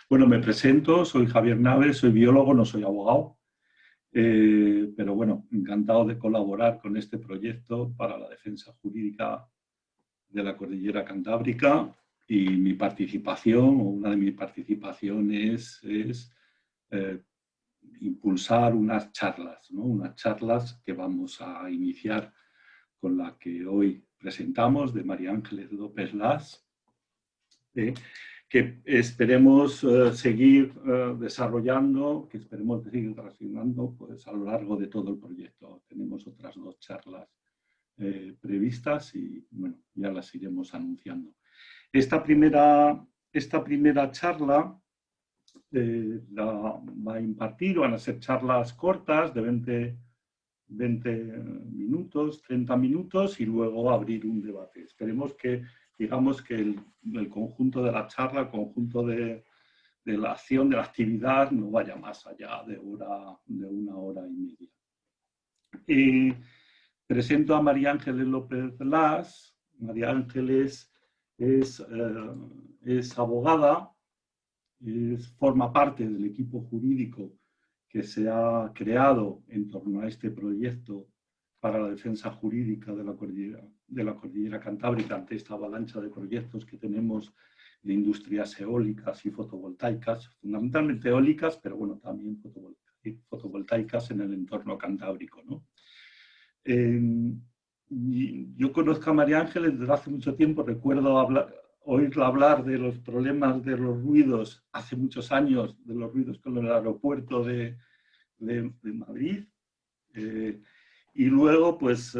Bueno, me presento, soy Javier Naves, soy biólogo, no soy abogado, pero bueno, encantado de colaborar con este proyecto para la defensa jurídica de la Cordillera Cantábrica y mi participación, o una de mis participaciones es impulsar unas charlas, ¿no? Unas charlas que vamos a iniciar con la que hoy presentamos, de María Ángeles López Las, que esperemos seguir desarrollando, que esperemos seguir relacionando pues, a lo largo de todo el proyecto. Tenemos otras 2 charlas previstas y bueno, ya las iremos anunciando. Esta primera charla la va a impartir, van a ser charlas cortas de 20 minutos, 30 minutos y luego abrir un debate. Esperemos que, digamos, que el conjunto de la charla, el conjunto de la acción, de la actividad, no vaya más allá de 1 hora y media. Presento a María Ángeles López Las. María Ángeles es abogada, forma parte del equipo jurídico que se ha creado en torno a este proyecto para la defensa jurídica de la Cordillera Cantábrica ante esta avalancha de proyectos que tenemos de industrias eólicas y fotovoltaicas, fundamentalmente eólicas, pero bueno, también fotovoltaicas en el entorno cantábrico, ¿no? Yo conozco a María Ángeles desde hace mucho tiempo, recuerdo oírla hablar de los problemas de los ruidos hace muchos años, de los ruidos con el aeropuerto de Madrid. Y luego, pues,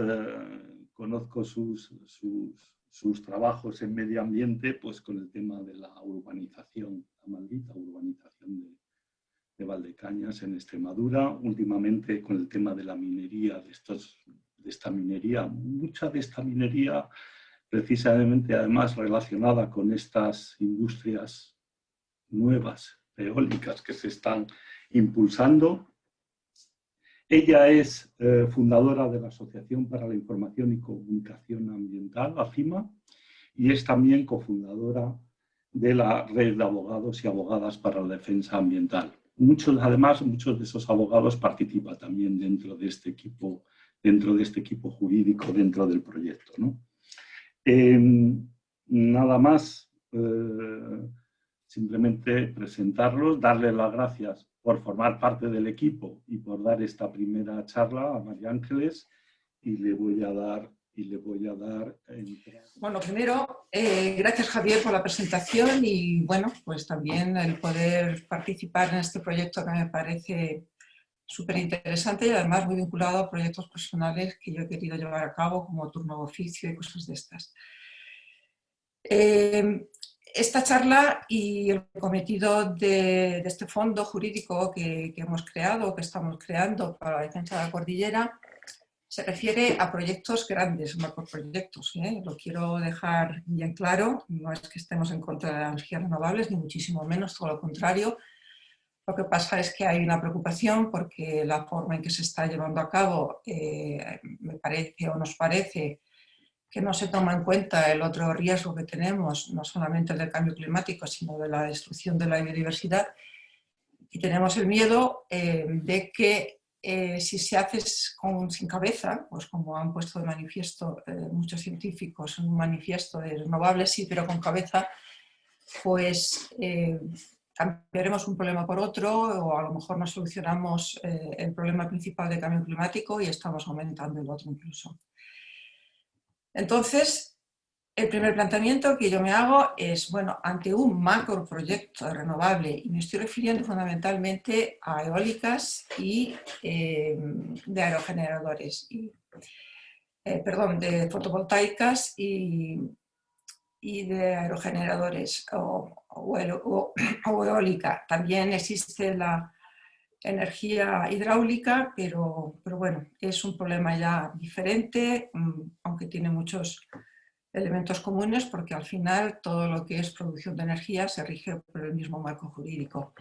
conozco sus trabajos en medio ambiente, pues con el tema de la urbanización, la maldita urbanización de Valdecañas en Extremadura, últimamente con el tema de la minería, de esta minería, mucha de esta minería precisamente además relacionada con estas industrias nuevas, eólicas, que se están impulsando. Ella es fundadora de la Asociación para la Información y Comunicación Ambiental, ACIMA, y es también cofundadora de la Red de Abogados y Abogadas para la Defensa Ambiental. Además, muchos de esos abogados participan también dentro de este equipo jurídico, dentro del proyecto, ¿no? Nada más, simplemente presentarlos, darles las gracias por formar parte del equipo y por dar esta primera charla a María Ángeles y le voy a dar Bueno, primero, gracias Javier por la presentación y bueno, pues también el poder participar en este proyecto que me parece súper interesante y además muy vinculado a proyectos personales que yo he querido llevar a cabo como turno de oficio y cosas de estas. Esta charla y el cometido de este fondo jurídico que hemos creado, que estamos creando para la defensa de la cordillera, se refiere a proyectos grandes, macroproyectos, ¿eh? Lo quiero dejar bien claro, no es que estemos en contra de las energías renovables, ni muchísimo menos, todo lo contrario. Lo que pasa es que hay una preocupación porque la forma en que se está llevando a cabo me parece o nos parece que no se toma en cuenta el otro riesgo que tenemos, no solamente el del cambio climático, sino de la destrucción de la biodiversidad. Y tenemos el miedo de que si se hace sin cabeza, pues como han puesto de manifiesto muchos científicos, un manifiesto de renovables sí, pero con cabeza, pues cambiaremos un problema por otro o a lo mejor no solucionamos el problema principal del cambio climático y estamos aumentando el otro incluso. Entonces, el primer planteamiento que yo me hago es, bueno, ante un macroproyecto renovable, y me estoy refiriendo fundamentalmente a eólicas y de aerogeneradores, de fotovoltaicas y de aerogeneradores o eólica. También existe la energía hidráulica, pero bueno, es un problema ya diferente, aunque tiene muchos elementos comunes, porque al final todo lo que es producción de energía se rige por el mismo marco jurídico.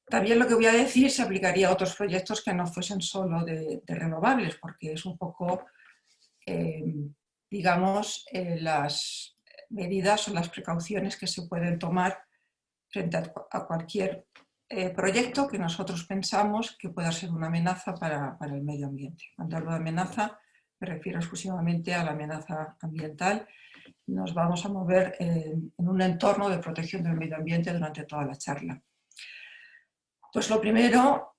También lo que voy a decir se aplicaría a otros proyectos que no fuesen solo de renovables, porque es un poco, digamos, las medidas o las precauciones que se pueden tomar frente a cualquier proyecto que nosotros pensamos que pueda ser una amenaza para el medio ambiente. Cuando hablo de amenaza, me refiero exclusivamente a la amenaza ambiental. Nos vamos a mover en un entorno de protección del medio ambiente durante toda la charla. Pues lo primero,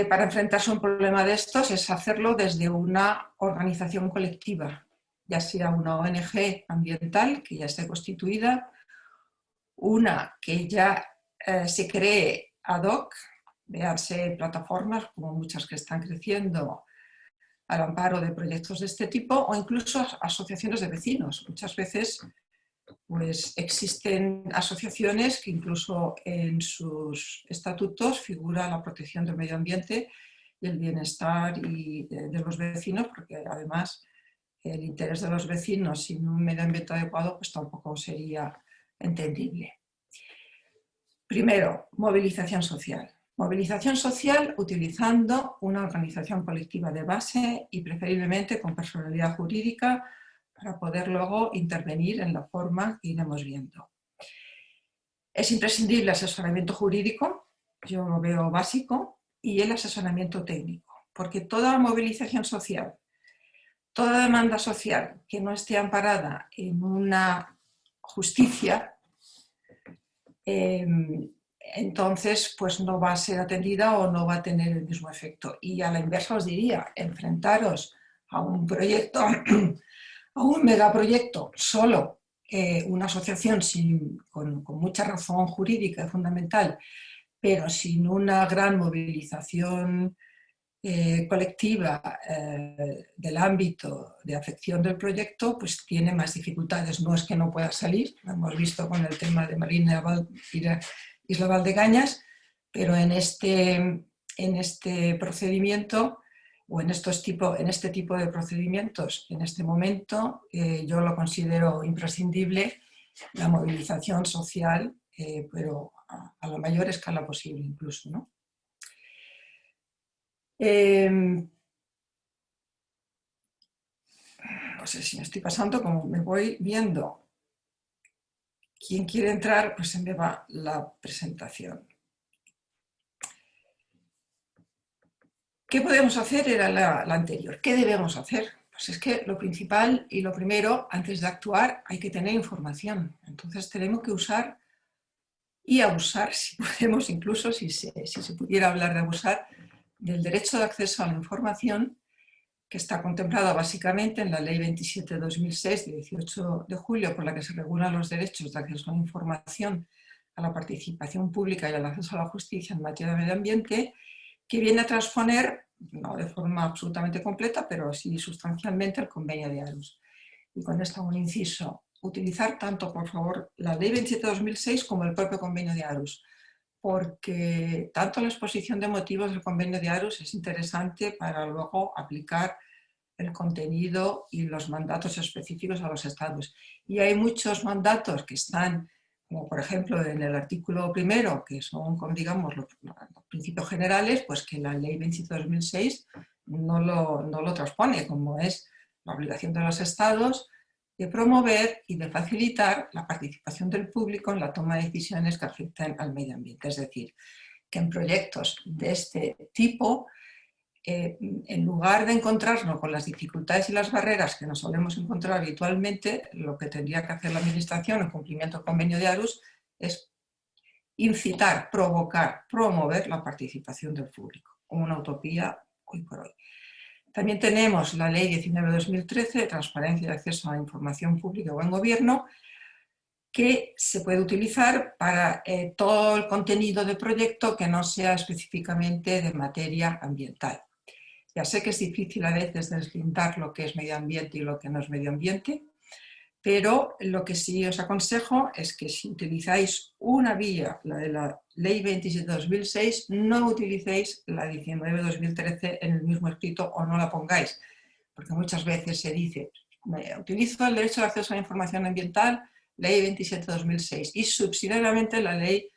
para enfrentarse a un problema de estos, es hacerlo desde una organización colectiva, ya sea una ONG ambiental que ya esté constituida, una que ya se cree ad hoc, véanse plataformas como muchas que están creciendo al amparo de proyectos de este tipo, o incluso asociaciones de vecinos. Muchas veces pues, existen asociaciones que incluso en sus estatutos figura la protección del medio ambiente y el bienestar de los vecinos, porque además el interés de los vecinos sin un medio ambiente adecuado pues tampoco sería entendible. Primero, movilización social. Movilización social utilizando una organización colectiva de base y preferiblemente con personalidad jurídica para poder luego intervenir en la forma que iremos viendo. Es imprescindible asesoramiento jurídico, yo lo veo básico, y el asesoramiento técnico, porque toda movilización social, toda demanda social que no esté amparada en una justicia, entonces pues no va a ser atendida o no va a tener el mismo efecto. Y a la inversa os diría, enfrentaros a un proyecto, a un megaproyecto solo, una asociación con mucha razón jurídica y fundamental, pero sin una gran movilización colectiva del ámbito de afección del proyecto, pues tiene más dificultades. No es que no pueda salir, lo hemos visto con el tema de Marina Isla Valdegañas, pero en este procedimiento o en este tipo de procedimientos, en este momento, yo lo considero imprescindible la movilización social, pero a la mayor escala posible incluso, ¿no? No sé si me estoy pasando, como me voy viendo quién quiere entrar, pues se me va la presentación. ¿Qué podemos hacer? Era la anterior. ¿Qué debemos hacer? Pues es que lo principal y lo primero, antes de actuar, hay que tener información. Entonces tenemos que usar y abusar, si podemos, incluso si se pudiera hablar de abusar, del derecho de acceso a la información, que está contemplada básicamente en la Ley 27/2006 de 18 de julio, por la que se regulan los derechos de acceso a la información, a la participación pública y al acceso a la justicia en materia de medio ambiente, que viene a transponer, no de forma absolutamente completa, pero sí sustancialmente, el Convenio de Aarhus. Y con esto un inciso, utilizar tanto, por favor, la Ley 27/2006 como el propio Convenio de Aarhus, porque tanto la exposición de motivos del Convenio de Aarhus es interesante para luego aplicar el contenido y los mandatos específicos a los estados. Y hay muchos mandatos que están, como por ejemplo en el artículo primero, que son, digamos, los principios generales, pues que la Ley 27/2006 no lo transpone, como es la obligación de los estados de promover y de facilitar la participación del público en la toma de decisiones que afecten al medio ambiente. Es decir, que en proyectos de este tipo, en lugar de encontrarnos con las dificultades y las barreras que nos solemos encontrar habitualmente, lo que tendría que hacer la Administración en cumplimiento del Convenio de Aarhus es incitar, provocar, promover la participación del público, como una utopía hoy por hoy. También tenemos la Ley 19/2013 de transparencia y acceso a la información pública o buen gobierno, que se puede utilizar para todo el contenido de proyecto que no sea específicamente de materia ambiental. Ya sé que es difícil a veces deslindar lo que es medio ambiente y lo que no es medio ambiente, pero lo que sí os aconsejo es que si utilizáis una vía, la de la Ley 27/2006, no utilicéis la 19/2013 en el mismo escrito o no la pongáis, porque muchas veces se dice, utilizo el derecho de acceso a la información ambiental, Ley 27/2006, y subsidiariamente la Ley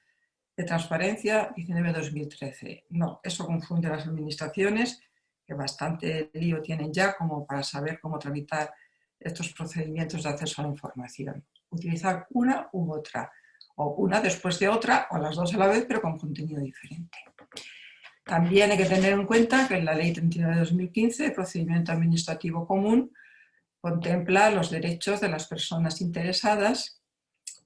de Transparencia 19/2013. No, eso confunde a las administraciones, que bastante lío tienen ya como para saber cómo tramitar estos procedimientos de acceso a la información. Utilizar una u otra. o una después de otra, o las dos a la vez, pero con contenido diferente. También hay que tener en cuenta que la Ley 39 de 2015, de Procedimiento Administrativo Común, contempla los derechos de las personas interesadas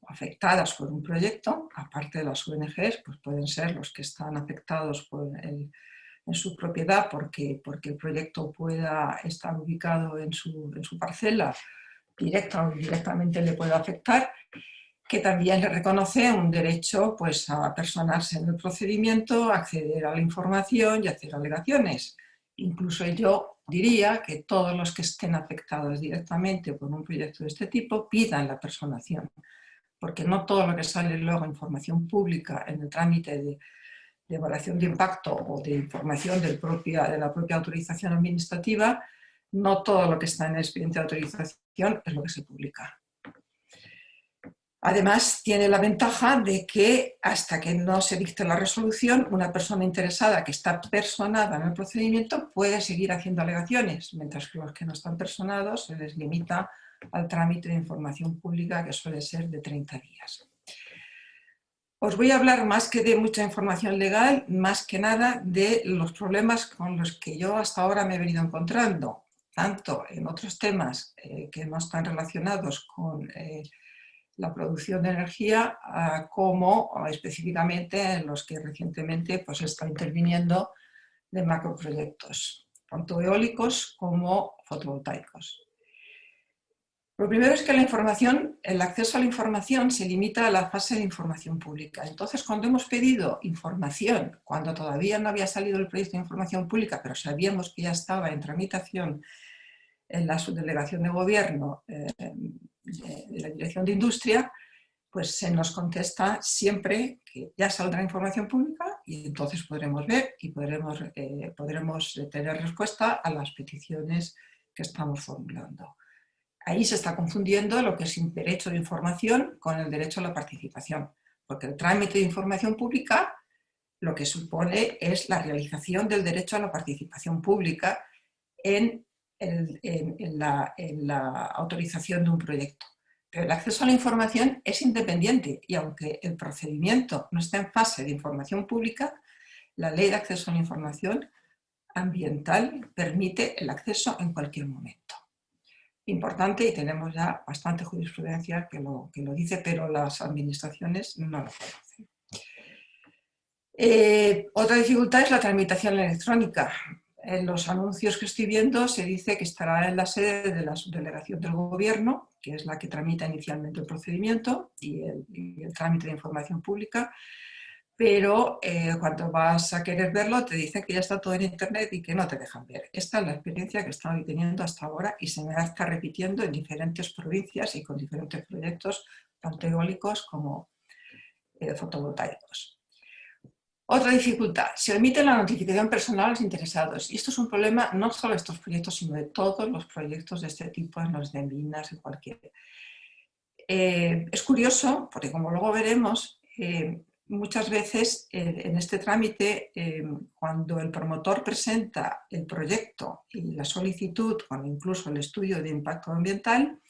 o afectadas por un proyecto, aparte de las ONGs, pues pueden ser los que están afectados en su propiedad porque el proyecto pueda estar ubicado en su parcela, directa o indirectamente le puede afectar, que también le reconoce un derecho pues, a personarse en el procedimiento, acceder a la información y hacer alegaciones. Incluso yo diría que todos los que estén afectados directamente por un proyecto de este tipo pidan la personación, porque no todo lo que sale luego en información pública en el trámite de evaluación de impacto o de información de la propia autorización administrativa, no todo lo que está en el expediente de autorización es lo que se publica. Además, tiene la ventaja de que hasta que no se dicte la resolución, una persona interesada que está personada en el procedimiento puede seguir haciendo alegaciones, mientras que los que no están personados se les limita al trámite de información pública, que suele ser de 30 días. Os voy a hablar más que de mucha información legal, más que nada de los problemas con los que yo hasta ahora me he venido encontrando, tanto en otros temas que no están relacionados con la producción de energía, como específicamente en los que recientemente pues, está interviniendo de macroproyectos, tanto eólicos como fotovoltaicos. Lo primero es que el acceso a la información se limita a la fase de información pública. Entonces, cuando hemos pedido información, cuando todavía no había salido el proyecto de información pública, pero sabíamos que ya estaba en tramitación en la subdelegación de gobierno de la Dirección de Industria, pues se nos contesta siempre que ya saldrá información pública y entonces podremos ver y podremos tener respuesta a las peticiones que estamos formulando. Ahí se está confundiendo lo que es un derecho de información con el derecho a la participación, porque el trámite de información pública lo que supone es la realización del derecho a la participación pública en la autorización de un proyecto. Pero el acceso a la información es independiente y aunque el procedimiento no está en fase de información pública, la Ley de Acceso a la Información Ambiental permite el acceso en cualquier momento. Importante, y tenemos ya bastante jurisprudencia que lo dice, pero las administraciones no lo conocen. Otra dificultad es la tramitación electrónica. En los anuncios que estoy viendo se dice que estará en la sede de la subdelegación del gobierno, que es la que tramita inicialmente el procedimiento y el trámite de información pública, pero cuando vas a querer verlo te dicen que ya está todo en internet y que no te dejan ver. Esta es la experiencia que estoy teniendo hasta ahora y se me está repitiendo en diferentes provincias y con diferentes proyectos, tanto eólicos como fotovoltaicos. Otra dificultad, se omite la notificación personal a los interesados. Y esto es un problema no solo de estos proyectos, sino de todos los proyectos de este tipo, en los de minas, en cualquier. Es curioso, porque como luego veremos, muchas veces en este trámite, cuando el promotor presenta el proyecto y la solicitud, con incluso el estudio de impacto ambiental,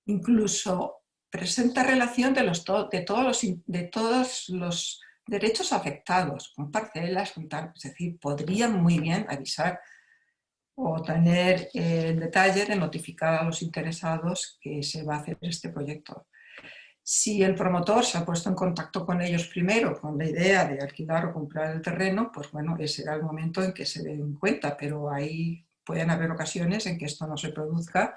incluso presenta relación de todos los derechos afectados, con parcelas, con tal. Es decir, podrían muy bien avisar o tener el detalle de notificar a los interesados que se va a hacer este proyecto. Si el promotor se ha puesto en contacto con ellos primero con la idea de alquilar o comprar el terreno, pues bueno, ese será el momento en que se den cuenta, pero ahí pueden haber ocasiones en que esto no se produzca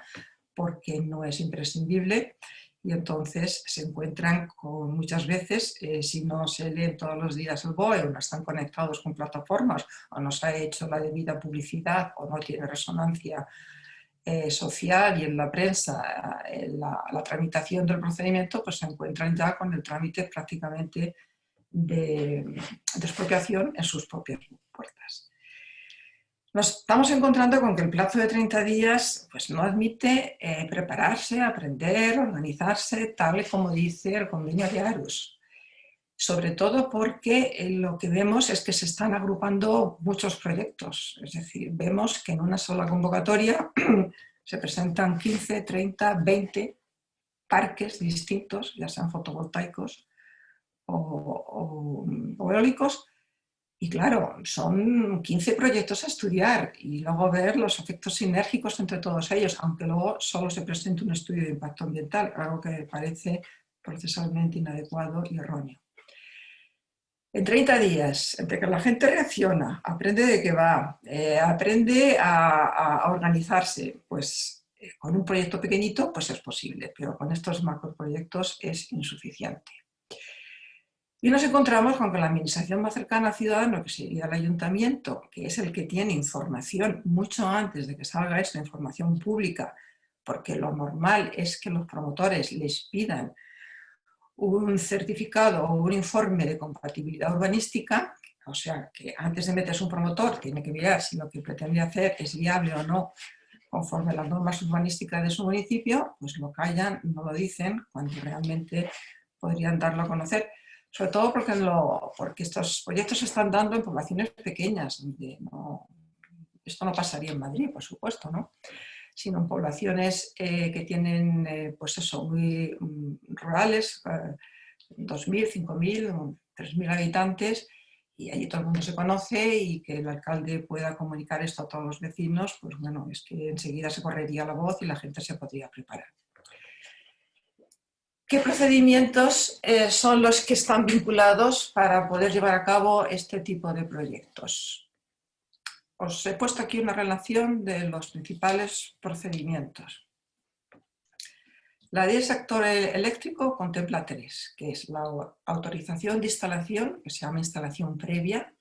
porque no es imprescindible y entonces se encuentran con muchas veces, si no se leen todos los días el BOE o no están conectados con plataformas o no se ha hecho la debida publicidad o no tiene resonancia social y en la prensa la tramitación del procedimiento, pues se encuentran ya con el trámite prácticamente de expropiación en sus propias puertas. Nos estamos encontrando con que el plazo de 30 días pues, no admite prepararse, aprender, organizarse, tal y como dice el convenio de Aarhus. Sobre todo porque lo que vemos es que se están agrupando muchos proyectos. Es decir, vemos que en una sola convocatoria se presentan 15, 30, 20 parques distintos, ya sean fotovoltaicos o eólicos. Y claro, son 15 proyectos a estudiar y luego ver los efectos sinérgicos entre todos ellos, aunque luego solo se presente un estudio de impacto ambiental, algo que me parece procesalmente inadecuado y erróneo. En 30 días, entre que la gente reacciona, aprende de qué va, aprende a organizarse, pues con un proyecto pequeñito pues es posible, pero con estos macroproyectos es insuficiente. Y nos encontramos con que la administración más cercana al ciudadano, que sería el ayuntamiento, que es el que tiene información mucho antes de que salga esta información pública, porque lo normal es que los promotores les pidan un certificado o un informe de compatibilidad urbanística, o sea, que antes de meterse un promotor tiene que mirar si lo que pretende hacer es viable o no conforme a las normas urbanísticas de su municipio, pues lo callan, no lo dicen, cuando realmente podrían darlo a conocer. Sobre todo porque estos proyectos se están dando en poblaciones pequeñas, donde esto no pasaría en Madrid, por supuesto, ¿no? Sino en poblaciones que tienen, pues eso, muy rurales, 2.000, 5.000, 3.000 habitantes, y allí todo el mundo se conoce y que el alcalde pueda comunicar esto a todos los vecinos, pues bueno, es que enseguida se correría la voz y la gente se podría preparar. ¿Qué procedimientos son los que están vinculados para poder llevar a cabo este tipo de proyectos? Os he puesto aquí una relación de los principales procedimientos. La ley del sector eléctrico contempla 3, que es la autorización de instalación, que se llama instalación previa,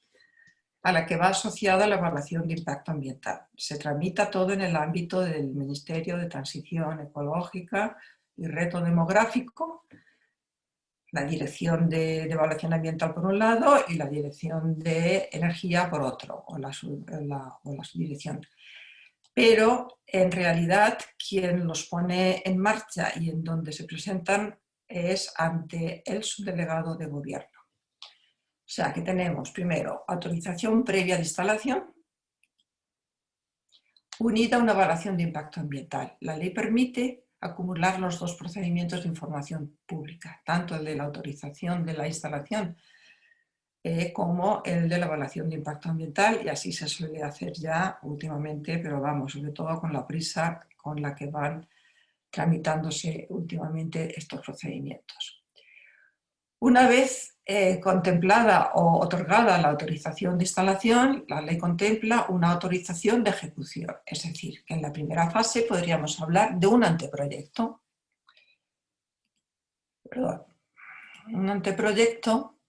a la que va asociada la evaluación de impacto ambiental. Se tramita todo en el ámbito del Ministerio de Transición Ecológica y Reto Demográfico, la Dirección de Evaluación Ambiental por un lado y la Dirección de Energía por otro, o la subdirección. Pero en realidad quien los pone en marcha y en donde se presentan es ante el subdelegado de gobierno. O sea que tenemos primero autorización previa de instalación unida a una evaluación de impacto ambiental. La ley permite acumular los dos procedimientos de información pública, tanto el de la autorización de la instalación como el de la evaluación de impacto ambiental, y así se suele hacer ya últimamente, pero vamos, sobre todo con la prisa con la que van tramitándose últimamente estos procedimientos. Una vez contemplada o otorgada la autorización de instalación, la ley contempla una autorización de ejecución, es decir, que en la primera fase podríamos hablar de un anteproyecto. Perdón. Un anteproyecto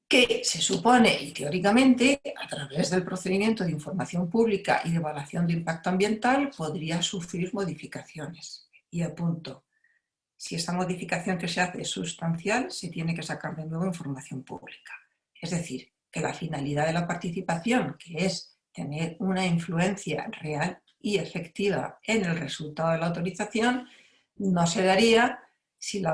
que se supone, y teóricamente, a través del procedimiento de información pública y de evaluación de impacto ambiental, podría sufrir modificaciones. Y apunto, si esta modificación que se hace es sustancial, se tiene que sacar de nuevo información pública. Es decir, que la finalidad de la participación, que es tener una influencia real y efectiva en el resultado de la autorización, no se daría si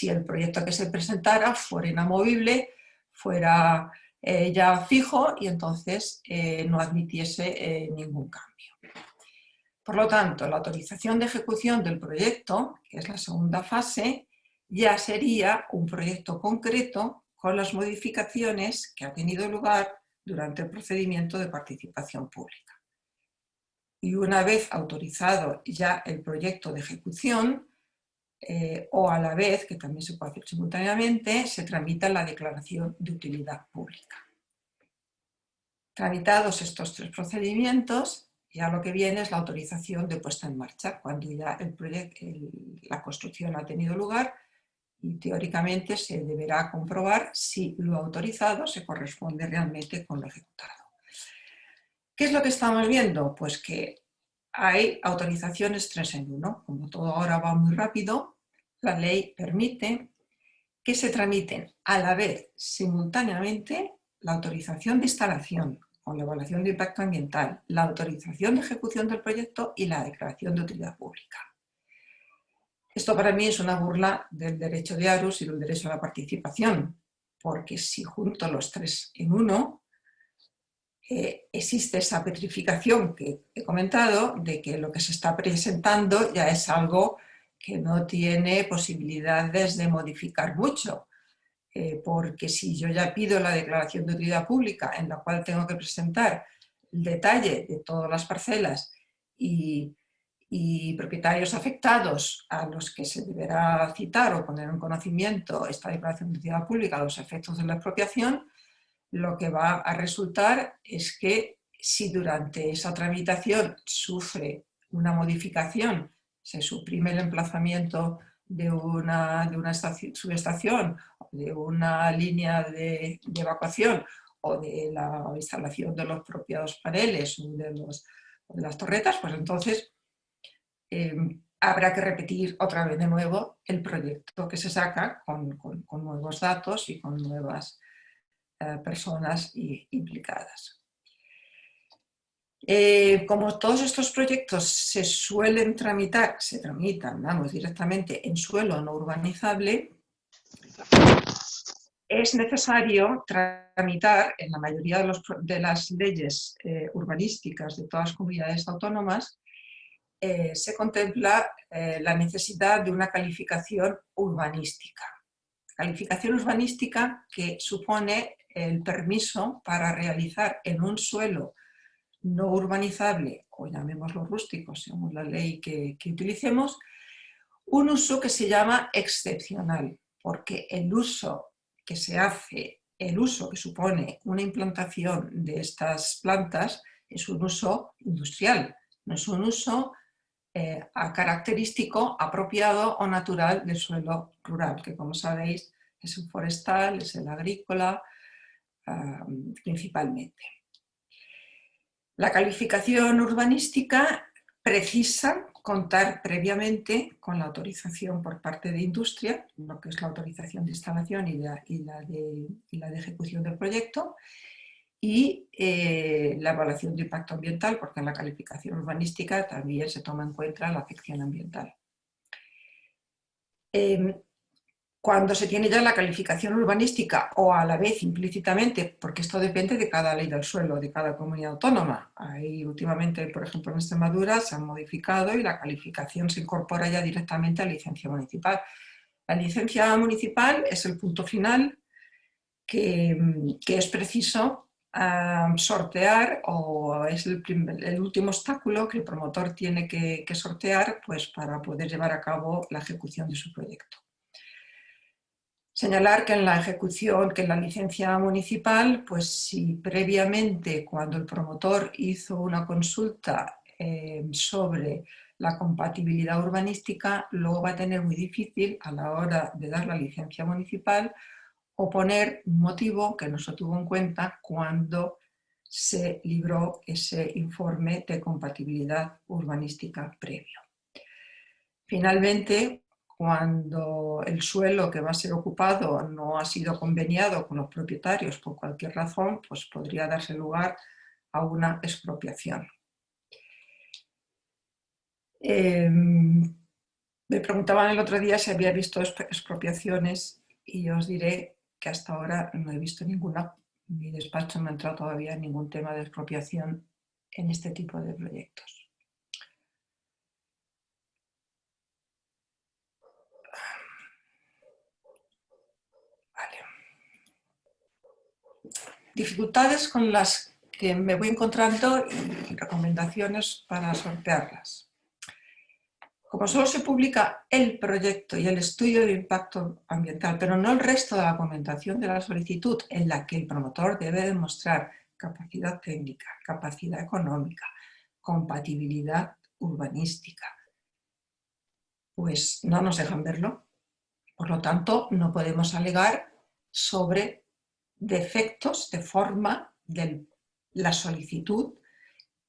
el proyecto que se presentara fuera inamovible, fuera ya fijo y entonces no admitiese ningún cambio. Por lo tanto, la autorización de ejecución del proyecto, que es la segunda fase, ya sería un proyecto concreto con las modificaciones que ha tenido lugar durante el procedimiento de participación pública. Y una vez autorizado ya el proyecto de ejecución, o a la vez, que también se puede hacer simultáneamente, se tramita la declaración de utilidad pública. Tramitados estos 3 procedimientos, ya lo que viene es la autorización de puesta en marcha, cuando ya la construcción ha tenido lugar y teóricamente se deberá comprobar si lo autorizado se corresponde realmente con lo ejecutado. ¿Qué es lo que estamos viendo? Pues que hay autorizaciones 3 en 1. Como todo ahora va muy rápido, la ley permite que se tramiten a la vez, simultáneamente, la autorización de instalación con la evaluación de impacto ambiental, la autorización de ejecución del proyecto y la declaración de utilidad pública. Esto para mí es una burla del derecho de Aarhus y del derecho a la participación, porque si junto los 3 en 1, existe esa petrificación que he comentado de que lo que se está presentando ya es algo que no tiene posibilidades de modificar mucho, porque si yo ya pido la declaración de utilidad pública en la cual tengo que presentar el detalle de todas las parcelas y propietarios afectados a los que se deberá citar o poner en conocimiento esta declaración de utilidad pública a los efectos de la expropiación, lo que va a resultar es que si durante esa tramitación sufre una modificación, se suprime el emplazamiento de una subestación, de una línea de evacuación o de la instalación de los propios paneles o de las torretas, pues entonces habrá que repetir otra vez de nuevo el proyecto que se saca con nuevos datos y con nuevas personas implicadas. Como todos estos proyectos se tramitan, vamos, directamente en suelo no urbanizable, es necesario tramitar en la mayoría de las leyes urbanísticas de todas las comunidades autónomas. Se contempla la necesidad de una calificación urbanística. Calificación urbanística que supone el permiso para realizar en un suelo no urbanizable, o llamémoslo rústico según la ley que utilicemos, un uso que se llama excepcional, porque el uso que se hace, el uso que supone una implantación de estas plantas es un uso industrial, no es un uso característico, apropiado o natural del suelo rural, que como sabéis es el forestal, es el agrícola principalmente. La calificación urbanística precisa contar previamente con la autorización por parte de industria, lo que es la autorización de instalación y la de ejecución del proyecto, y la evaluación de impacto ambiental, porque en la calificación urbanística también se toma en cuenta la afección ambiental. Cuando se tiene ya la calificación urbanística o a la vez implícitamente, porque esto depende de cada ley del suelo, de cada comunidad autónoma. Ahí últimamente, por ejemplo, en Extremadura se han modificado y la calificación se incorpora ya directamente a la licencia municipal. La licencia municipal es el punto final que es preciso sortear, o es el último obstáculo que el promotor tiene que sortear, pues, para poder llevar a cabo la ejecución de su proyecto. Señalar que en la ejecución, que en la licencia municipal, pues si previamente, cuando el promotor hizo una consulta sobre la compatibilidad urbanística, luego va a tener muy difícil a la hora de dar la licencia municipal o poner un motivo que no se tuvo en cuenta cuando se libró ese informe de compatibilidad urbanística previo. Finalmente, cuando el suelo que va a ser ocupado no ha sido conveniado con los propietarios por cualquier razón, pues podría darse lugar a una expropiación. Me preguntaban el otro día si había visto expropiaciones y os diré que hasta ahora no he visto ninguna. Mi despacho no ha entrado todavía en ningún tema de expropiación en este tipo de proyectos. Dificultades con las que me voy encontrando y recomendaciones para sortearlas. Como solo se publica el proyecto y el estudio de impacto ambiental, pero no el resto de la documentación de la solicitud, en la que el promotor debe demostrar capacidad técnica, capacidad económica, compatibilidad urbanística, pues no nos dejan verlo. Por lo tanto, no podemos alegar sobre defectos de forma de la solicitud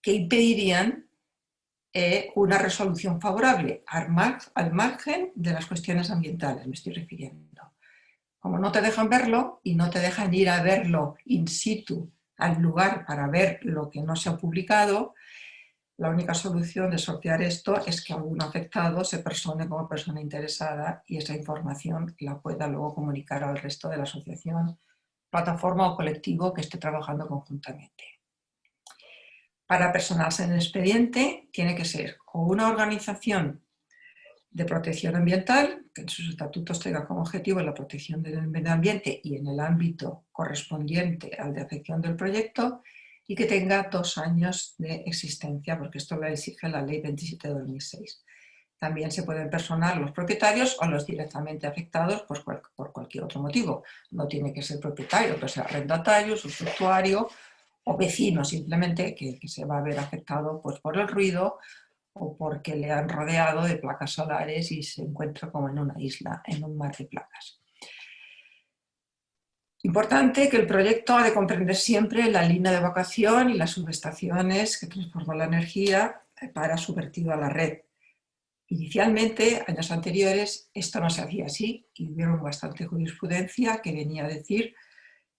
que impedirían una resolución favorable al margen de las cuestiones ambientales, me estoy refiriendo. Como no te dejan verlo y no te dejan ir a verlo in situ al lugar para ver lo que no se ha publicado, la única solución de sortear esto es que algún afectado se persone como persona interesada y esa información la pueda luego comunicar al resto de la asociación, plataforma o colectivo que esté trabajando conjuntamente. Para personarse en el expediente tiene que ser o una organización de protección ambiental, que en sus estatutos tenga como objetivo la protección del medio ambiente y en el ámbito correspondiente al de afección del proyecto, y que tenga 2 años de existencia, porque esto lo exige la Ley 27 de 2006. También se pueden personar los propietarios o los directamente afectados por cualquier otro motivo. No tiene que ser propietario, puede ser arrendatario, usufructuario o vecino, simplemente que se va a ver afectado pues, por el ruido o porque le han rodeado de placas solares y se encuentra como en una isla, en un mar de placas. Importante que el proyecto ha de comprender siempre la línea de evacuación y las subestaciones que transforman la energía para su vertido a la red. Inicialmente, años anteriores, esto no se hacía así y hubieron bastante jurisprudencia que venía a decir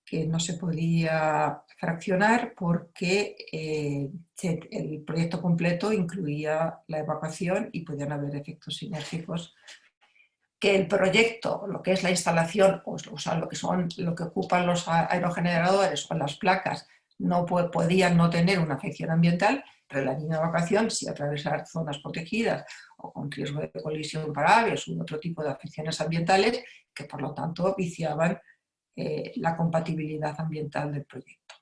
que no se podía fraccionar porque el proyecto completo incluía la evacuación y podían haber efectos sinérgicos. Que el proyecto, lo que es la instalación, o sea, lo que ocupan los aerogeneradores o las placas, no podían no tener una afección ambiental, pero la línea de evacuación, si atravesar zonas protegidas o con riesgo de colisión para aves u otro tipo de afecciones ambientales, que por lo tanto viciaban la compatibilidad ambiental del proyecto.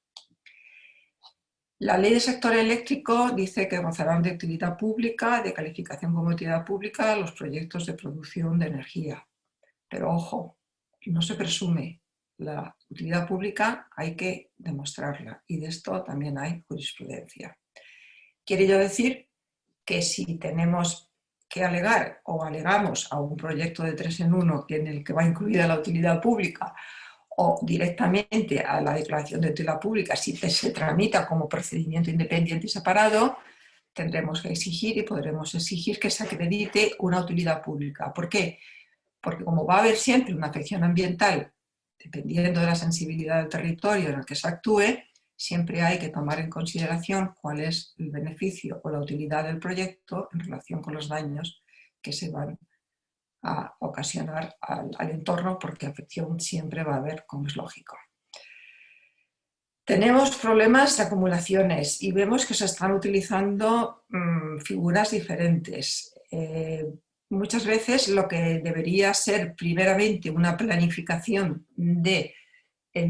La ley del sector eléctrico dice que gozarán de utilidad pública, de calificación como utilidad pública, los proyectos de producción de energía. Pero ojo, no se presume. La utilidad pública hay que demostrarla y de esto también hay jurisprudencia. Quiere ello decir que si tenemos que alegar o alegamos a un proyecto de 3 en 1 en el que va incluida la utilidad pública o directamente a la declaración de utilidad pública, si se tramita como procedimiento independiente y separado, tendremos que exigir y podremos exigir que se acredite una utilidad pública. ¿Por qué? Porque como va a haber siempre una afección ambiental, dependiendo de la sensibilidad del territorio en el que se actúe, siempre hay que tomar en consideración cuál es el beneficio o la utilidad del proyecto en relación con los daños que se van a ocasionar al entorno, porque afección siempre va a haber, como es lógico. Tenemos problemas de acumulaciones y vemos que se están utilizando figuras diferentes. Muchas veces lo que debería ser primeramente una planificación del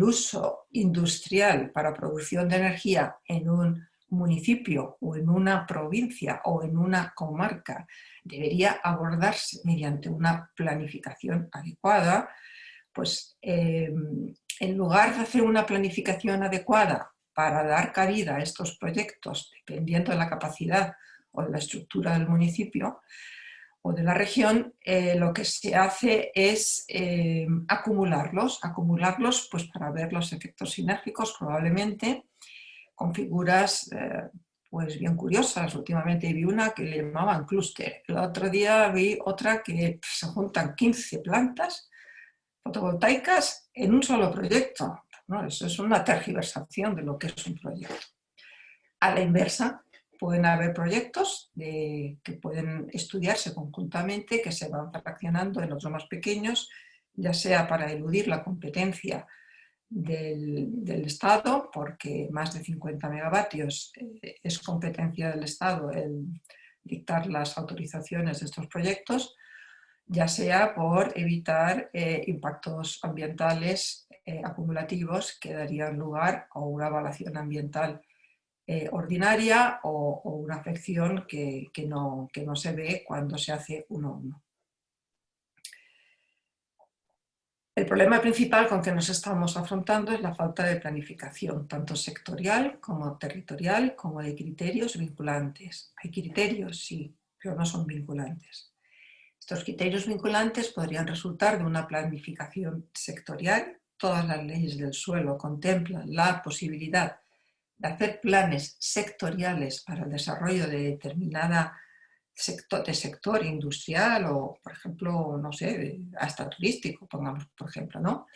uso industrial para producción de energía en un municipio o en una provincia o en una comarca debería abordarse mediante una planificación adecuada, pues en lugar de hacer una planificación adecuada para dar cabida a estos proyectos, dependiendo de la capacidad o de la estructura del municipio o de la región, lo que se hace es acumularlos pues para ver los efectos sinérgicos, probablemente con figuras pues bien curiosas. Últimamente vi una que le llamaban clúster. El otro día vi otra que se juntan 15 plantas fotovoltaicas en un solo proyecto. ¿No? Eso es una tergiversación de lo que es un proyecto. A la inversa, pueden haber proyectos que pueden estudiarse conjuntamente, que se van fraccionando en otros más pequeños, ya sea para eludir la competencia del Estado, porque más de 50 megavatios es competencia del Estado el dictar las autorizaciones de estos proyectos, ya sea por evitar impactos ambientales acumulativos que darían lugar a una evaluación ambiental ordinaria o una afección que no se ve cuando se hace uno a uno. El problema principal con que nos estamos afrontando es la falta de planificación, tanto sectorial como territorial, como de criterios vinculantes. Hay criterios, sí, pero no son vinculantes. Estos criterios vinculantes podrían resultar de una planificación sectorial. Todas las leyes del suelo contemplan la posibilidad de hacer planes sectoriales para el desarrollo de determinada sector industrial o, por ejemplo, no sé, hasta turístico, pongamos por ejemplo, ¿no?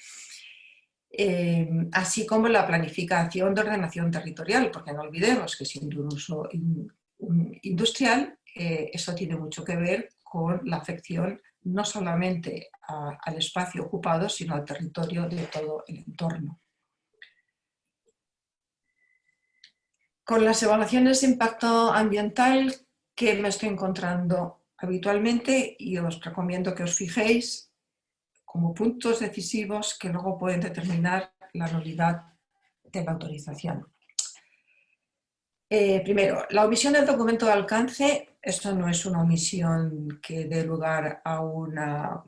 Así como la planificación de ordenación territorial, porque no olvidemos que siendo un uso industrial, eso tiene mucho que ver con la afección no solamente al espacio ocupado, sino al territorio de todo el entorno. Con las evaluaciones de impacto ambiental, ¿qué me estoy encontrando habitualmente y os recomiendo que os fijéis como puntos decisivos que luego pueden determinar la nulidad de la autorización. Primero, la omisión del documento de alcance, esto no es una omisión que dé lugar a una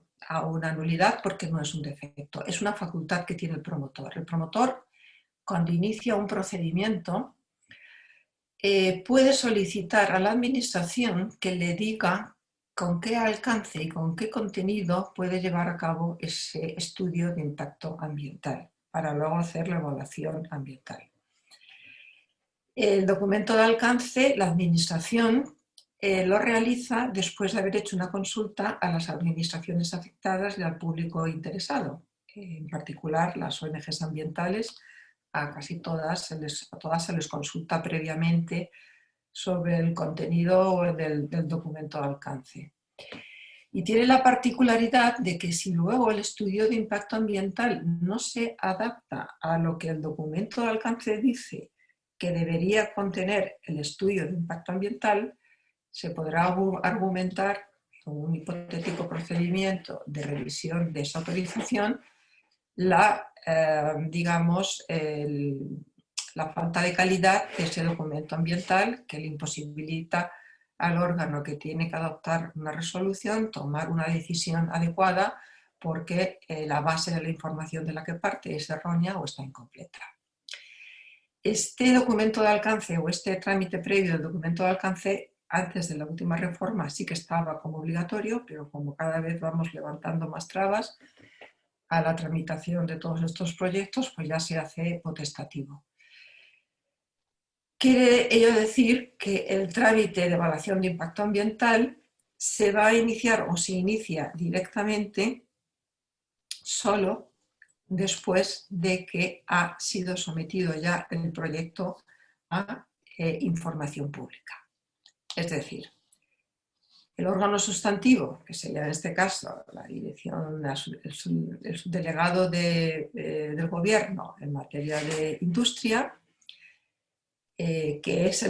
nulidad porque no es un defecto, es una facultad que tiene el promotor. El promotor, cuando inicia un procedimiento, puede solicitar a la administración que le diga con qué alcance y con qué contenido puede llevar a cabo ese estudio de impacto ambiental para luego hacer la evaluación ambiental. El documento de alcance, la administración lo realiza después de haber hecho una consulta a las administraciones afectadas y al público interesado, en particular las ONGs ambientales. A casi todas se les consulta previamente sobre el contenido del documento de alcance. Y tiene la particularidad de que si luego el estudio de impacto ambiental no se adapta a lo que el documento de alcance dice que debería contener el estudio de impacto ambiental, se podrá argumentar con un hipotético procedimiento de revisión de esa autorización la falta de calidad de ese documento ambiental que le imposibilita al órgano que tiene que adoptar una resolución tomar una decisión adecuada porque la base de la información de la que parte es errónea o está incompleta. Este documento de alcance o este trámite previo del documento de alcance antes de la última reforma sí que estaba como obligatorio, pero como cada vez vamos levantando más trabas a la tramitación de todos estos proyectos, pues ya se hace potestativo. Quiere ello decir que el trámite de evaluación de impacto ambiental se va a iniciar o se inicia directamente solo después de que ha sido sometido ya el proyecto a información pública. Es decir, el órgano sustantivo, que sería en este caso la dirección, el subdelegado del gobierno en materia de industria, que es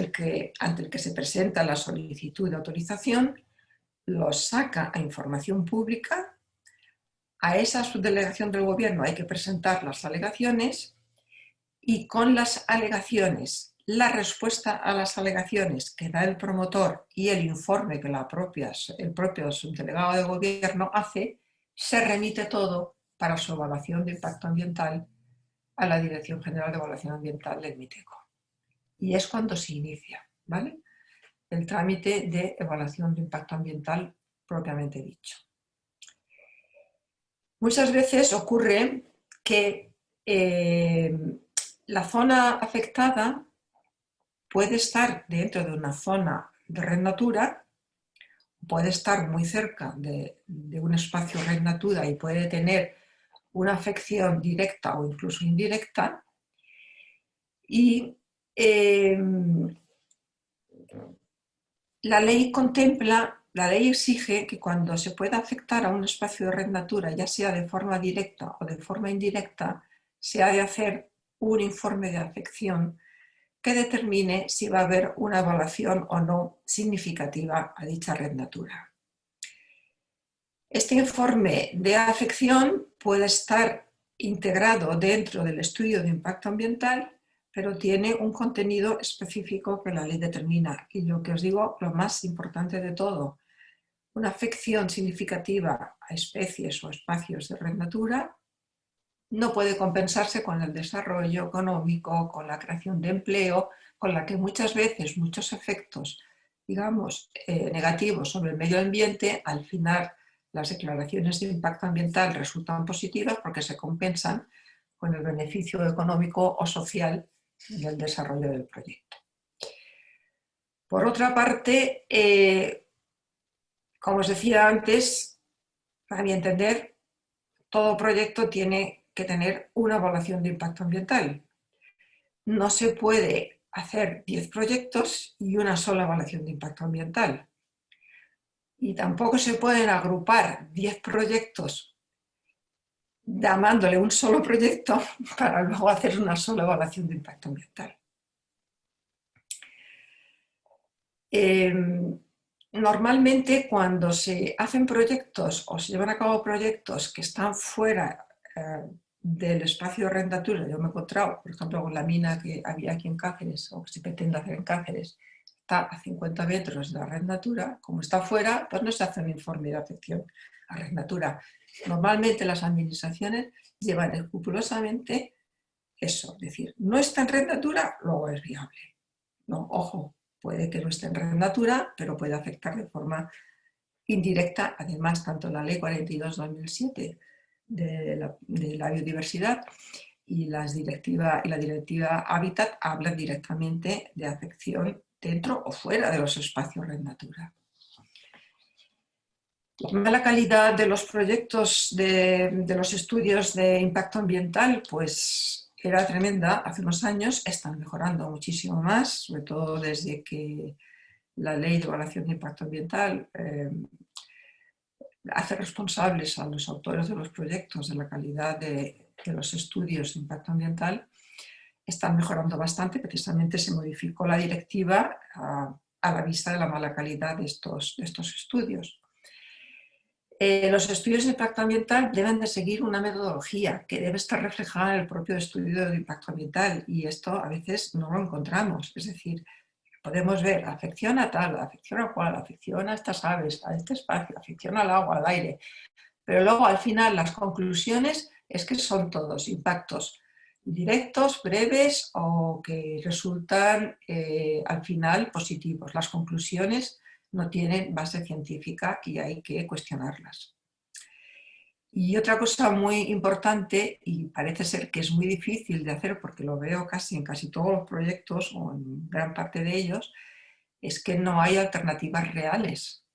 ante el que se presenta la solicitud de autorización, lo saca a información pública. A esa subdelegación del gobierno hay que presentar las alegaciones y con las alegaciones, la respuesta a las alegaciones que da el promotor y el informe que el propio subdelegado de gobierno hace, se remite todo para su evaluación de impacto ambiental a la Dirección General de Evaluación Ambiental del MITECO. Y es cuando se inicia, ¿vale?, el trámite de evaluación de impacto ambiental propiamente dicho. Muchas veces ocurre que la zona afectada puede estar dentro de una zona de Red Natura, puede estar muy cerca de un espacio Red Natura y puede tener una afección directa o incluso indirecta. Y la ley exige que cuando se pueda afectar a un espacio de Red Natura, ya sea de forma directa o de forma indirecta, se ha de hacer un informe de afección que determine si va a haber una evaluación o no significativa a dicha Red Natura. Este informe de afección puede estar integrado dentro del estudio de impacto ambiental, pero tiene un contenido específico que la ley determina. Y lo que os digo, lo más importante de todo, una afección significativa a especies o espacios de Red Natura no puede compensarse con el desarrollo económico, con la creación de empleo, con la que muchas veces muchos efectos, digamos, negativos sobre el medio ambiente, al final las declaraciones de impacto ambiental resultan positivas porque se compensan con el beneficio económico o social del desarrollo del proyecto. Por otra parte, como os decía antes, a mi entender, todo proyecto tiene que tener una evaluación de impacto ambiental. No se puede hacer 10 proyectos y una sola evaluación de impacto ambiental. Y tampoco se pueden agrupar 10 proyectos llamándole un solo proyecto para luego hacer una sola evaluación de impacto ambiental. Normalmente cuando se hacen proyectos o se llevan a cabo proyectos que están fuera del espacio de Red Natura, yo me he encontrado, por ejemplo, con la mina que había aquí en Cáceres, o que se pretende hacer en Cáceres, está a 50 metros de la Red Natura, como está fuera, pues no se hace un informe de afección a Red Natura. Normalmente las administraciones llevan escrupulosamente eso, es decir, no está en Red Natura, luego es viable. No, ojo, puede que no esté en Red Natura, pero puede afectar de forma indirecta. Además, tanto la Ley 42/2007 de la biodiversidad y la directiva Hábitat hablan directamente de afección dentro o fuera de los espacios Red Natura. La mala calidad de los proyectos de los estudios de impacto ambiental pues era tremenda hace unos años, están mejorando muchísimo más, sobre todo desde que la Ley de Evaluación de Impacto Ambiental hace responsables a los autores de los proyectos de la calidad de los estudios de impacto ambiental. Están mejorando bastante, precisamente se modificó la directiva a la vista de la mala calidad de estos estudios. Los estudios de impacto ambiental deben de seguir una metodología que debe estar reflejada en el propio estudio de impacto ambiental y esto a veces no lo encontramos, es decir, podemos ver afección a tal, afección a cual, afección a estas aves, a este espacio, afección al agua, al aire, pero luego al final las conclusiones es que son todos impactos directos, breves o que resultan al final positivos. Las conclusiones no tienen base científica y hay que cuestionarlas. Y otra cosa muy importante, y parece ser que es muy difícil de hacer porque lo veo casi en casi todos los proyectos o en gran parte de ellos, es que no hay alternativas reales.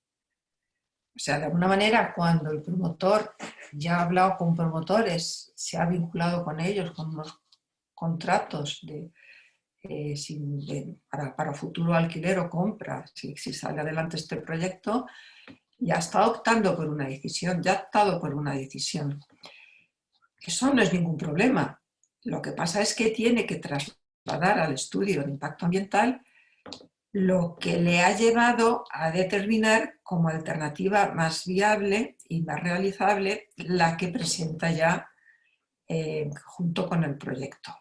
O sea, de alguna manera, cuando el promotor ya ha hablado con promotores, se ha vinculado con ellos, con unos contratos para futuro alquiler o compra, si sale adelante este proyecto, ya está optando por una decisión, ya ha optado por una decisión. Eso no es ningún problema. Lo que pasa es que tiene que trasladar al estudio de impacto ambiental lo que le ha llevado a determinar como alternativa más viable y más realizable la que presenta ya junto con el proyecto.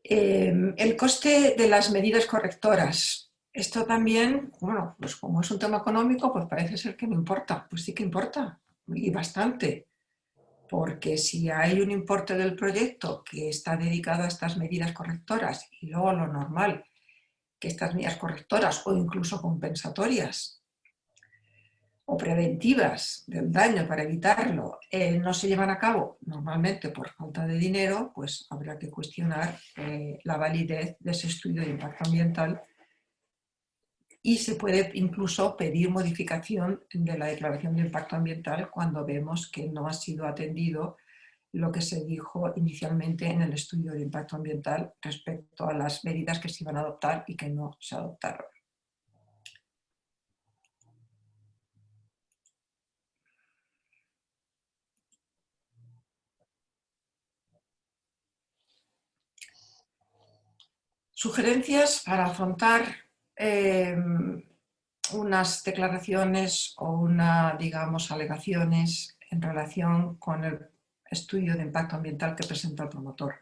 El coste de las medidas correctoras. Esto también, bueno, pues como es un tema económico, pues parece ser que no importa. Pues sí que importa, y bastante. Porque si hay un importe del proyecto que está dedicado a estas medidas correctoras y luego lo normal, que estas medidas correctoras o incluso compensatorias o preventivas del daño para evitarlo no se llevan a cabo normalmente por falta de dinero, pues habrá que cuestionar la validez de ese estudio de impacto ambiental y se puede incluso pedir modificación de la declaración de impacto ambiental cuando vemos que no ha sido atendido lo que se dijo inicialmente en el estudio de impacto ambiental respecto a las medidas que se iban a adoptar y que no se adoptaron. Sugerencias para afrontar unas declaraciones o digamos, alegaciones en relación con el estudio de impacto ambiental que presenta el promotor.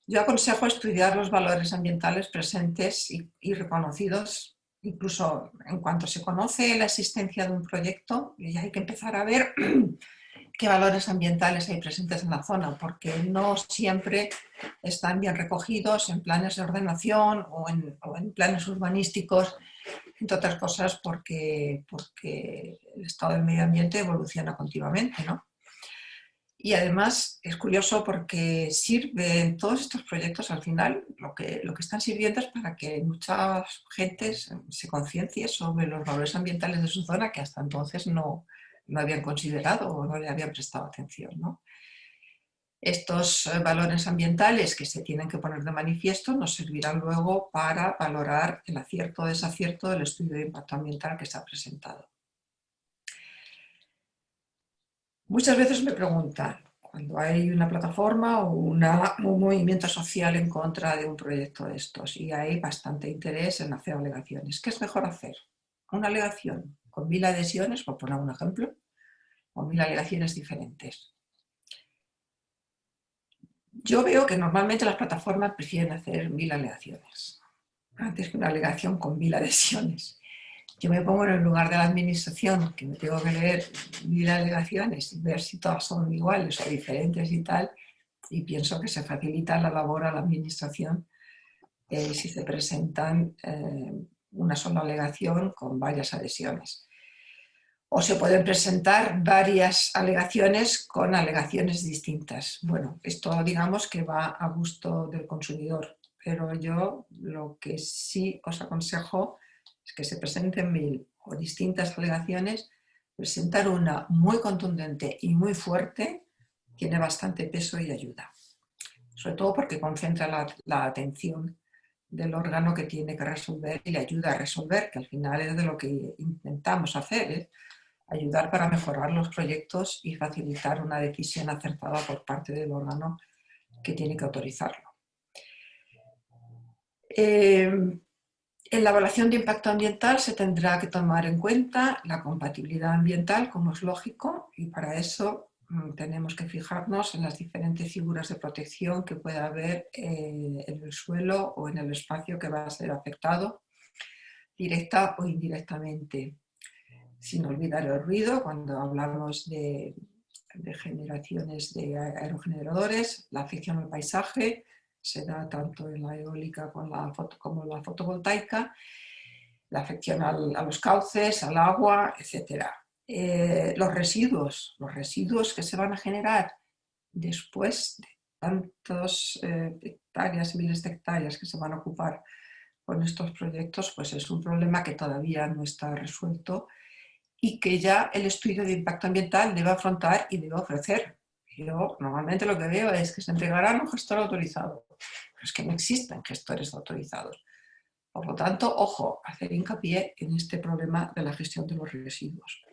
Yo aconsejo estudiar los valores ambientales presentes y reconocidos, incluso en cuanto se conoce la existencia de un proyecto, y hay que empezar a ver qué valores ambientales hay presentes en la zona, porque no siempre están bien recogidos en planes de ordenación o en planes urbanísticos, entre otras cosas porque el estado del medio ambiente evoluciona continuamente, ¿no? Y además es curioso porque sirven todos estos proyectos al final, lo que están sirviendo es para que mucha gente se conciencie sobre los valores ambientales de su zona que hasta entonces no habían considerado o no le habían prestado atención, ¿no? Estos valores ambientales que se tienen que poner de manifiesto nos servirán luego para valorar el acierto o desacierto del estudio de impacto ambiental que se ha presentado. Muchas veces me preguntan, cuando hay una plataforma o un movimiento social en contra de un proyecto de estos y hay bastante interés en hacer alegaciones. ¿Qué es mejor hacer? ¿Una alegación con 1000 adhesiones, por poner un ejemplo, o 1000 alegaciones diferentes? Yo veo que normalmente las plataformas prefieren hacer 1000 alegaciones antes que una alegación con 1000 adhesiones. Yo me pongo en el lugar de la administración, que me tengo que leer 1000 alegaciones y ver si todas son iguales o diferentes y tal, y pienso que se facilita la labor a la administración si se presentan una sola alegación con varias adhesiones. O se pueden presentar varias alegaciones con alegaciones distintas. Bueno, esto digamos que va a gusto del consumidor, pero yo lo que sí os aconsejo es que se presenten 1000 o distintas alegaciones. Presentar una muy contundente y muy fuerte tiene bastante peso y ayuda, sobre todo porque concentra la atención del órgano que tiene que resolver y le ayuda a resolver, que al final es de lo que intentamos hacer, ¿eh? Ayudar para mejorar los proyectos y facilitar una decisión acertada por parte del órgano que tiene que autorizarlo. En la evaluación de impacto ambiental se tendrá que tomar en cuenta la compatibilidad ambiental, como es lógico, y para eso tenemos que fijarnos en las diferentes figuras de protección que pueda haber en el suelo o en el espacio que va a ser afectado, directa o indirectamente. Sin olvidar el ruido, cuando hablamos de generaciones de aerogeneradores, la afección al paisaje se da tanto en la eólica como la fotovoltaica, la afección a los cauces, al agua, etc. Los residuos que se van a generar después de tantas hectáreas, miles de hectáreas que se van a ocupar con estos proyectos, pues es un problema que todavía no está resuelto y que ya el estudio de impacto ambiental debe afrontar y debe ofrecer. Yo normalmente lo que veo es que se entregará un gestor autorizado, pero es que no existen gestores autorizados. Por lo tanto, ojo, hacer hincapié en este problema de la gestión de los residuos.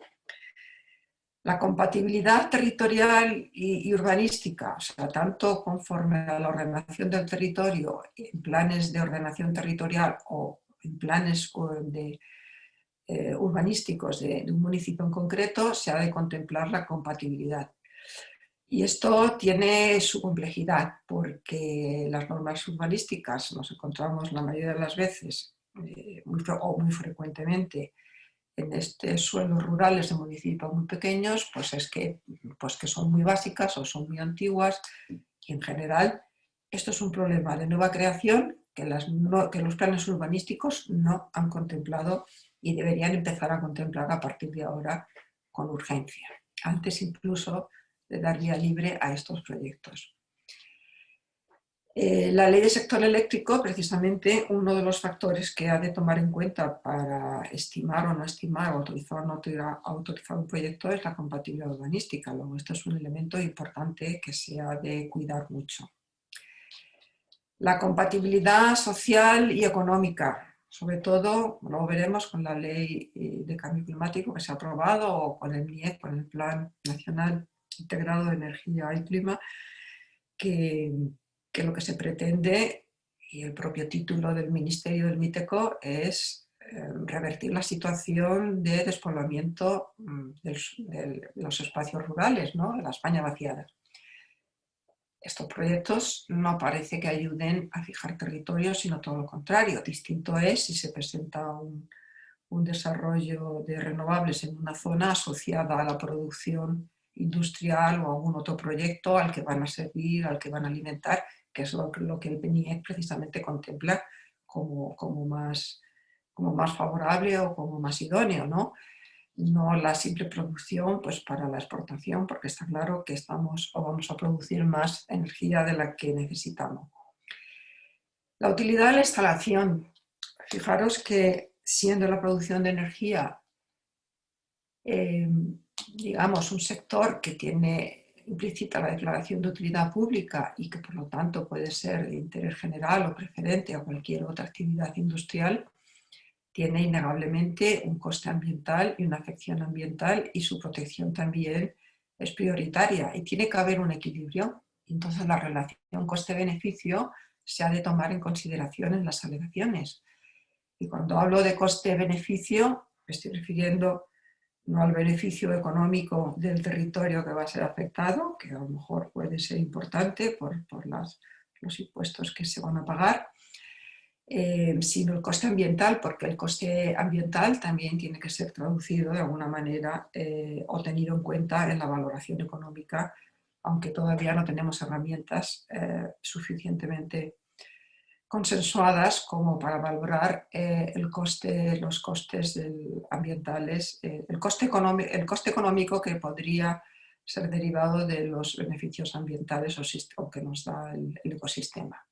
La compatibilidad territorial y urbanística, o sea, tanto conforme a la ordenación del territorio en planes de ordenación territorial o en planes de urbanísticos de un municipio en concreto, se ha de contemplar la compatibilidad. Y esto tiene su complejidad, porque las normas urbanísticas nos encontramos la mayoría de las veces, muy frecuentemente, en suelos rurales de municipios muy pequeños, pues que son muy básicas o son muy antiguas, y en general esto es un problema de nueva creación que los planes urbanísticos no han contemplado y deberían empezar a contemplar a partir de ahora con urgencia, antes incluso de dar vía libre a estos proyectos. La ley del sector eléctrico, precisamente, uno de los factores que ha de tomar en cuenta para estimar o no estimar, autorizar o no autorizar un proyecto es la compatibilidad urbanística. Luego, esto es un elemento importante que se ha de cuidar mucho. La compatibilidad social y económica, sobre todo, lo veremos con la ley de cambio climático que se ha aprobado o con el MIEC, con el Plan Nacional Integrado de Energía y Clima, que lo que se pretende, y el propio título del Ministerio del MITECO, es revertir la situación de despoblamiento de los espacios rurales, ¿no? De la España vaciada. Estos proyectos no parece que ayuden a fijar territorios, sino todo lo contrario. Distinto es si se presenta un desarrollo de renovables en una zona asociada a la producción industrial o algún otro proyecto al que van a servir, al que van a alimentar, que es lo que el PNIEC precisamente contempla como más favorable o como más idóneo, ¿no? No la simple producción pues para la exportación, porque está claro que vamos a producir más energía de la que necesitamos. La utilidad de la instalación. Fijaros que siendo la producción de energía digamos, un sector que tiene implícita la declaración de utilidad pública y que por lo tanto puede ser de interés general o preferente a cualquier otra actividad industrial, tiene innegablemente un coste ambiental y una afección ambiental y su protección también es prioritaria y tiene que haber un equilibrio. Entonces la relación coste-beneficio se ha de tomar en consideración en las alegaciones. Y cuando hablo de coste-beneficio, me estoy refiriendo no al beneficio económico del territorio que va a ser afectado, que a lo mejor puede ser importante por los impuestos que se van a pagar, sino el coste ambiental, porque el coste ambiental también tiene que ser traducido de alguna manera o tenido en cuenta en la valoración económica, aunque todavía no tenemos herramientas suficientemente consensuadas como para valorar los costes ambientales, el coste económico que podría ser derivado de los beneficios ambientales o que nos da el ecosistema.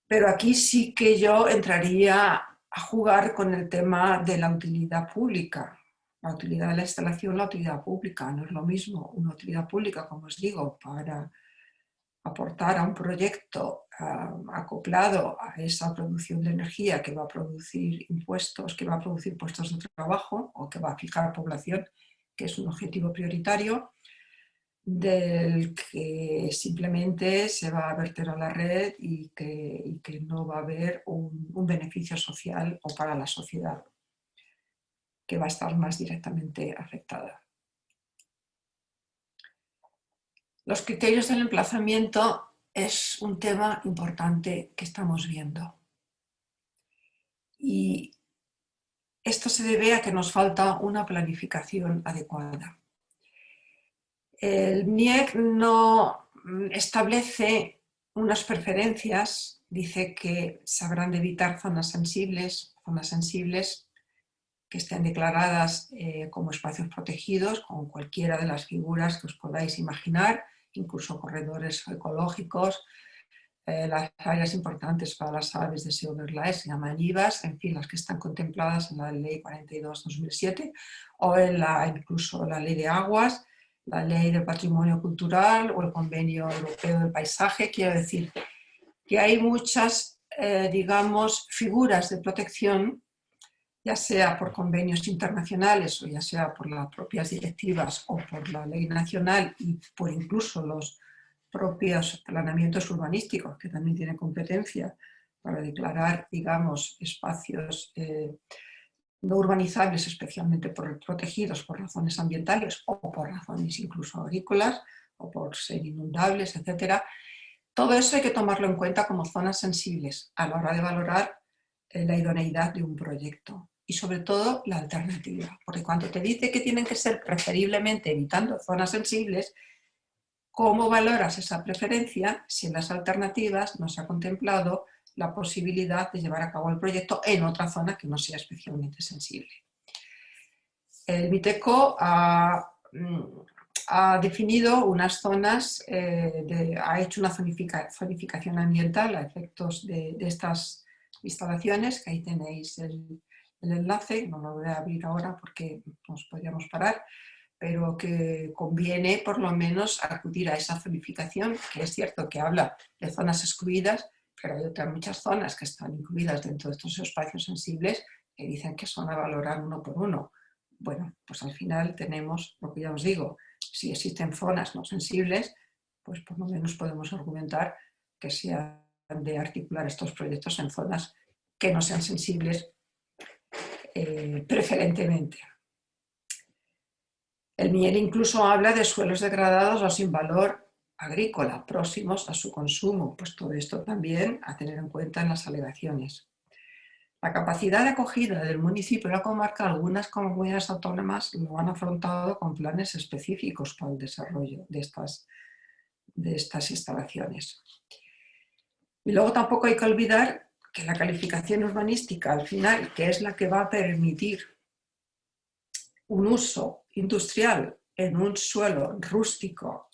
Pero aquí sí que yo entraría a jugar con el tema de la utilidad pública. La utilidad de la instalación, la utilidad pública, no es lo mismo una utilidad pública, como os digo, para aportar a un proyecto acoplado a esa producción de energía que va a producir impuestos, que va a producir puestos de trabajo o que va a fijar población, que es un objetivo prioritario, del que simplemente se va a verter a la red y que no va a haber un beneficio social o para la sociedad, que va a estar más directamente afectada. Los criterios del emplazamiento es un tema importante que estamos viendo. Y esto se debe a que nos falta una planificación adecuada. El MIEC no establece unas preferencias, dice que se habrán de evitar zonas sensibles que estén declaradas como espacios protegidos, con cualquiera de las figuras que os podáis imaginar, incluso corredores ecológicos, las áreas importantes para las aves de ese overlay se llaman IVAs, en fin, las que están contempladas en la Ley 42/2007 o incluso la Ley de Aguas, la Ley del Patrimonio Cultural o el Convenio Europeo del Paisaje. Quiero decir que hay muchas, digamos, figuras de protección, ya sea por convenios internacionales o ya sea por las propias directivas o por la ley nacional y por incluso los propios planeamientos urbanísticos, que también tienen competencia para declarar, digamos, espacios no urbanizables, especialmente protegidos por razones ambientales o por razones incluso agrícolas o por ser inundables, etc. Todo eso hay que tomarlo en cuenta como zonas sensibles a la hora de valorar la idoneidad de un proyecto y sobre todo la alternativa, porque cuando te dice que tienen que ser preferiblemente evitando zonas sensibles, ¿cómo valoras esa preferencia si en las alternativas no se ha contemplado la posibilidad de llevar a cabo el proyecto en otra zona que no sea especialmente sensible? El MITECO ha definido unas zonas, ha hecho una zonificación ambiental a efectos de estas instalaciones, que ahí tenéis el enlace, no lo voy a abrir ahora porque nos podríamos parar, pero que conviene por lo menos acudir a esa zonificación, que es cierto que habla de zonas excluidas, pero hay otras muchas zonas que están incluidas dentro de estos espacios sensibles que dicen que son a valorar uno por uno. Bueno, pues al final tenemos lo que ya os digo, si existen zonas no sensibles, pues por lo menos podemos argumentar que se han de articular estos proyectos en zonas que no sean sensibles preferentemente. El MIER incluso habla de suelos degradados o sin valor agrícola, próximos a su consumo, pues todo esto también a tener en cuenta en las alegaciones. La capacidad de acogida del municipio y la comarca, algunas comunidades autónomas lo han afrontado con planes específicos para el desarrollo de estas instalaciones. Y luego tampoco hay que olvidar que la calificación urbanística, al final, que es la que va a permitir un uso industrial en un suelo rústico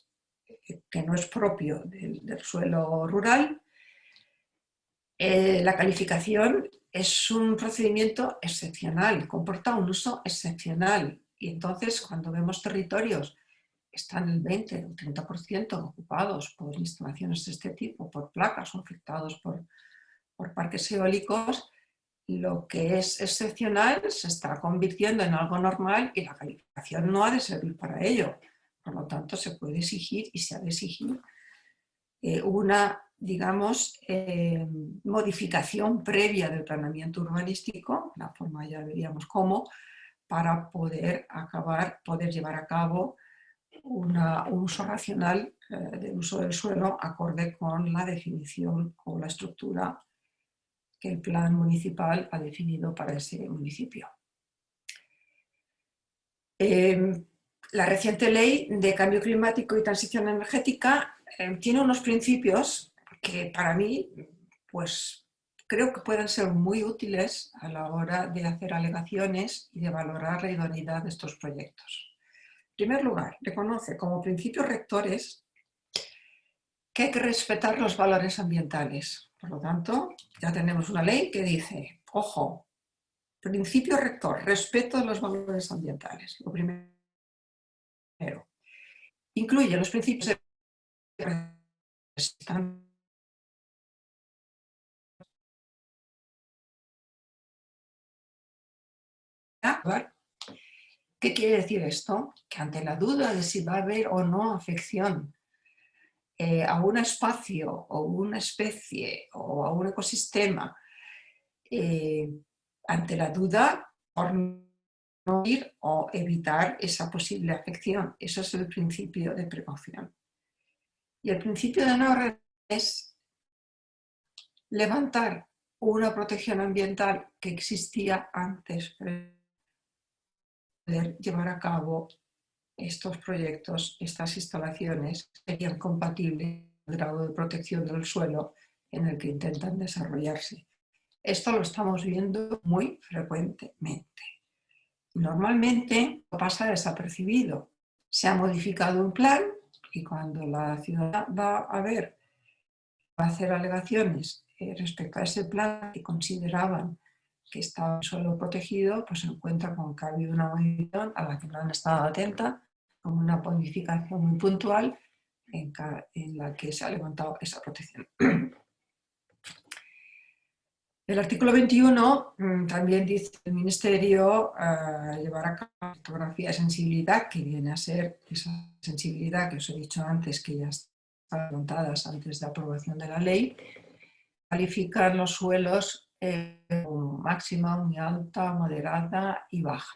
que no es propio del suelo rural, la calificación es un procedimiento excepcional, comporta un uso excepcional y entonces cuando vemos territorios que están el 20 o el 30% ocupados por instalaciones de este tipo, por placas o afectados por parques eólicos, lo que es excepcional se está convirtiendo en algo normal y la calificación no ha de servir para ello. Por lo tanto, se puede exigir y se ha de exigir una, digamos, modificación previa del planeamiento urbanístico, la forma ya veríamos cómo, para poder llevar a cabo un uso racional del uso del suelo acorde con la definición o la estructura que el plan municipal ha definido para ese municipio. La reciente ley de cambio climático y transición energética tiene unos principios que para mí pues, creo que pueden ser muy útiles a la hora de hacer alegaciones y de valorar la idoneidad de estos proyectos. En primer lugar, reconoce como principios rectores que hay que respetar los valores ambientales. Por lo tanto, ya tenemos una ley que dice, ojo, principio rector, respeto de los valores ambientales. Lo primero. Incluye los principios de ¿Qué quiere decir esto? Que ante la duda de si va a haber o no afección a un espacio o una especie o a un ecosistema, ante la duda, por no ir o evitar esa posible afección. Eso es el principio de precaución. Y el principio de no es levantar una protección ambiental que existía antes de poder llevar a cabo estos proyectos, estas instalaciones serían compatibles con el grado de protección del suelo en el que intentan desarrollarse. Esto lo estamos viendo muy frecuentemente. Normalmente pasa desapercibido. Se ha modificado un plan y cuando la ciudad va a hacer alegaciones respecto a ese plan que consideraban que estaba el suelo protegido, pues se encuentra con que ha habido una modificación a la que no han estado atentas, con una modificación muy puntual en la que se ha levantado esa protección. El artículo 21 también dice que el Ministerio llevará a cabo una cartografía de sensibilidad, que viene a ser esa sensibilidad que os he dicho antes, que ya están levantadas antes de aprobación de la ley, calificar los suelos como máxima, muy alta, moderada y baja.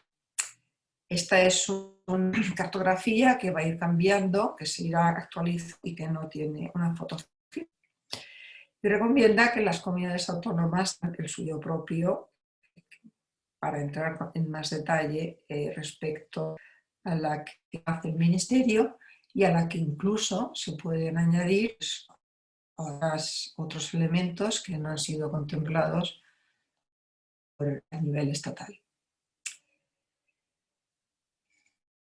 Esta es una cartografía que va a ir cambiando, que se irá actualizando y que no tiene una fotografía. Y recomienda que las comunidades autónomas tengan el suyo propio para entrar en más detalle respecto a la que hace el Ministerio y a la que incluso se pueden añadir otros elementos que no han sido contemplados a nivel estatal.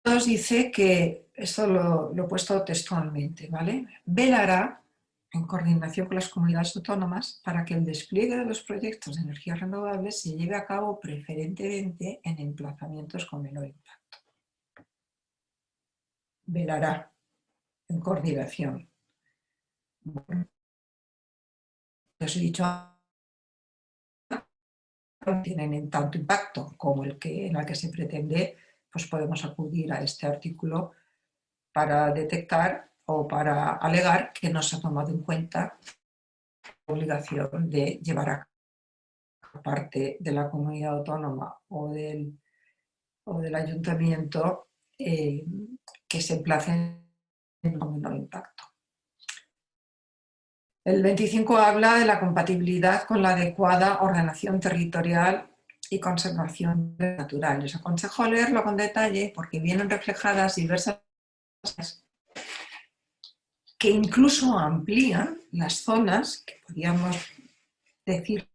Nos dice que, esto lo he puesto textualmente, ¿vale? Velará en coordinación con las comunidades autónomas para que el despliegue de los proyectos de energías renovables se lleve a cabo preferentemente en emplazamientos con menor impacto. Velará en coordinación. Bueno, os he dicho, no tienen tanto impacto como en el que se pretende, pues podemos acudir a este artículo para detectar o para alegar que no se ha tomado en cuenta la obligación de llevar a cabo parte de la comunidad autónoma o del ayuntamiento que se emplacen con menor impacto. El 25 habla de la compatibilidad con la adecuada ordenación territorial y conservación natural. Les aconsejo leerlo con detalle porque vienen reflejadas diversas cosas que incluso amplían las zonas que podríamos decir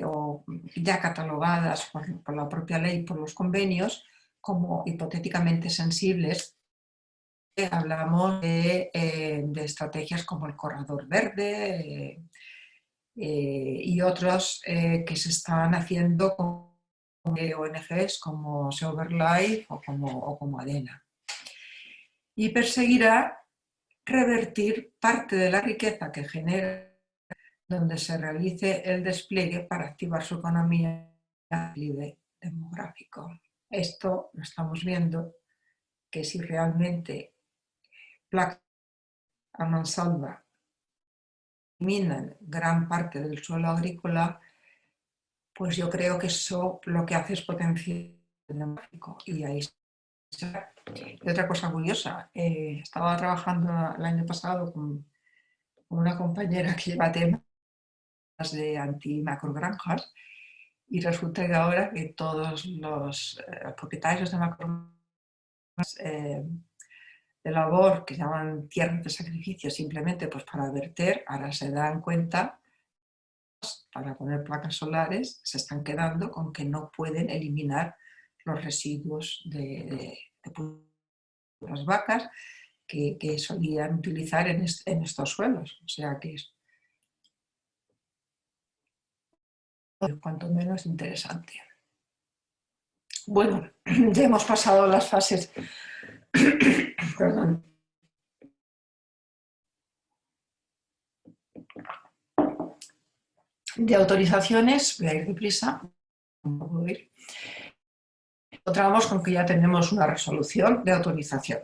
o ya catalogadas por la propia ley, por los convenios, como hipotéticamente sensibles. Hablamos de estrategias como el corredor verde y otros que se están haciendo con ONGs como Silverlife o como ADENA. Y perseguirá revertir parte de la riqueza que genera donde se realice el despliegue para activar su economía declive demográfico. Esto lo estamos viendo, que si realmente placas a mansalva eliminan gran parte del suelo agrícola, pues yo creo que eso lo que hace es potenciar el demográfico. Y ahí está. Y otra cosa curiosa, estaba trabajando el año pasado con una compañera que lleva temas de anti-macrogranjas, y resulta que ahora que todos los propietarios de macrogranjas de labor, que llaman tierras de sacrificio simplemente pues para verter, ahora se dan cuenta, para poner placas solares, se están quedando con que no pueden eliminar los residuos de las vacas que solían utilizar en estos suelos. O sea que es cuanto menos interesante. Bueno, ya hemos pasado las fases perdón, de autorizaciones. Voy a ir deprisa. Encontramos con que ya tenemos una resolución de autorización,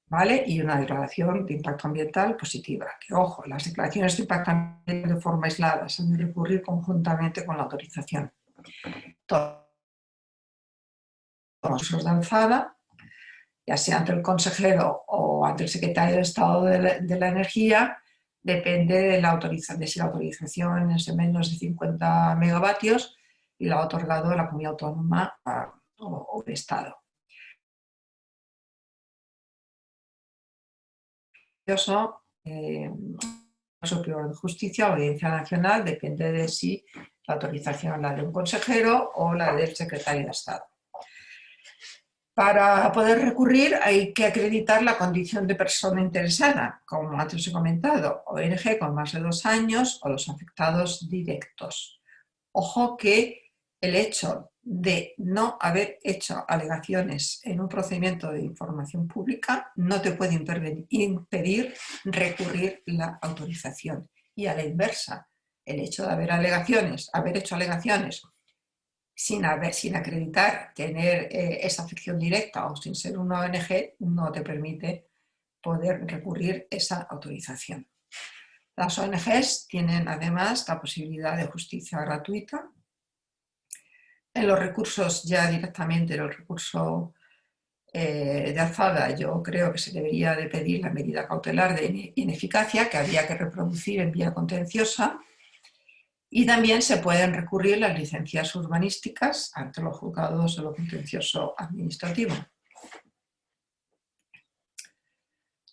¿vale? Y una declaración de impacto ambiental positiva. Que, ojo, las declaraciones de impacto ambiental de forma aislada se han de recurrir conjuntamente con la autorización. Todos los usos de alzada, ya sea ante el consejero o ante el secretario de Estado de la Energía, depende de si la autorización es de menos de 50 megavatios y la ha otorgado la comunidad autónoma o el Estado. Superior de Justicia o Audiencia Nacional depende de si la autorización la de un consejero o la del secretario de Estado. Para poder recurrir hay que acreditar la condición de persona interesada, como antes he comentado, ONG con más de 2 años o los afectados directos. Ojo que el hecho de no haber hecho alegaciones en un procedimiento de información pública no te puede impedir recurrir la autorización. Y a la inversa, el hecho de haber hecho alegaciones sin acreditar tener esa afección directa o sin ser una ONG, no te permite poder recurrir esa autorización. Las ONGs tienen además la posibilidad de justicia gratuita. En los recursos, ya directamente en el recurso de alzada, yo creo que se debería de pedir la medida cautelar de ineficacia, que habría que reproducir en vía contenciosa. Y también se pueden recurrir las licencias urbanísticas ante los juzgados de lo contencioso administrativo.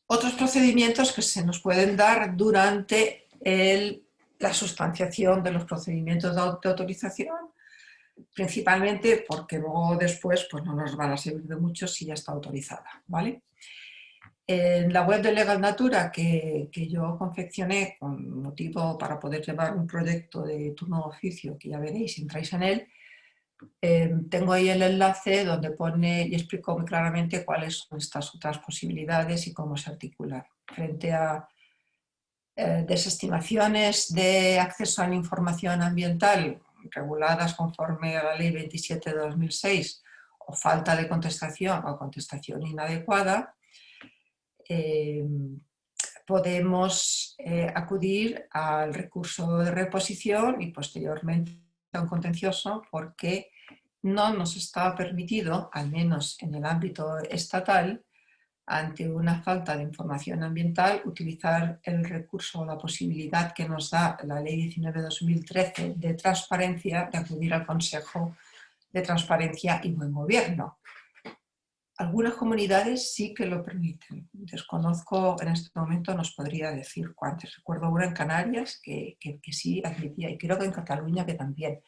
Otros procedimientos que se nos pueden dar durante la sustanciación de los procedimientos de autorización, principalmente porque luego después pues no nos van a servir de mucho si ya está autorizada, ¿vale? En la web de Legal Natura que yo confeccioné con motivo para poder llevar un proyecto de turno de oficio, que ya veréis si entráis en él, tengo ahí el enlace donde pone y explico muy claramente cuáles son estas otras posibilidades y cómo se articulan. Frente a desestimaciones de acceso a la información ambiental reguladas conforme a la Ley 27 de 2006 o falta de contestación o contestación inadecuada, podemos acudir al recurso de reposición y posteriormente a un contencioso porque no nos está permitido, al menos en el ámbito estatal, ante una falta de información ambiental, utilizar el recurso o la posibilidad que nos da la Ley 19/2013 de transparencia, de acudir al Consejo de Transparencia y Buen Gobierno. Algunas comunidades sí que lo permiten. Desconozco en este momento, nos podría decir cuántas. Recuerdo una en Canarias que sí admitía, y creo que en Cataluña que también.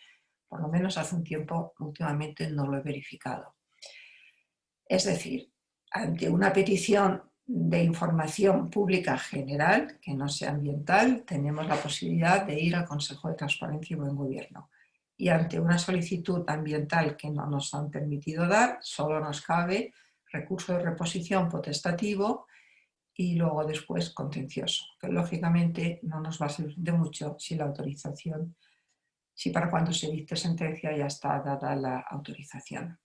Por lo menos hace un tiempo, últimamente no lo he verificado. Es decir, ante una petición de información pública general, que no sea ambiental, tenemos la posibilidad de ir al Consejo de Transparencia y Buen Gobierno. Y ante una solicitud ambiental que no nos han permitido dar, solo nos cabe recurso de reposición potestativo y luego después contencioso, que lógicamente no nos va a servir de mucho si la autorización si para cuando se dicte sentencia ya está dada la autorización.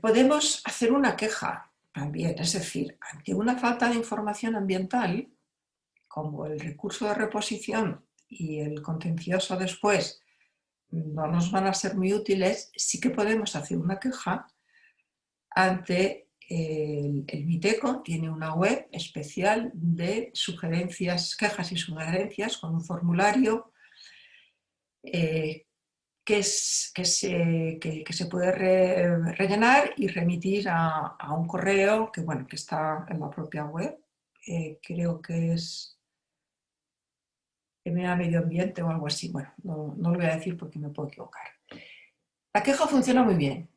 Podemos hacer una queja también, es decir, ante una falta de información ambiental, como el recurso de reposición y el contencioso después no nos van a ser muy útiles, sí que podemos hacer una queja ante el MITECO. Tiene una web especial de sugerencias, quejas y sugerencias con un formulario que se puede rellenar y remitir a un correo que, bueno, que está en la propia web. Creo que es EMEA Medio Ambiente o algo así. Bueno, no lo voy a decir porque me puedo equivocar. La queja funciona muy bien,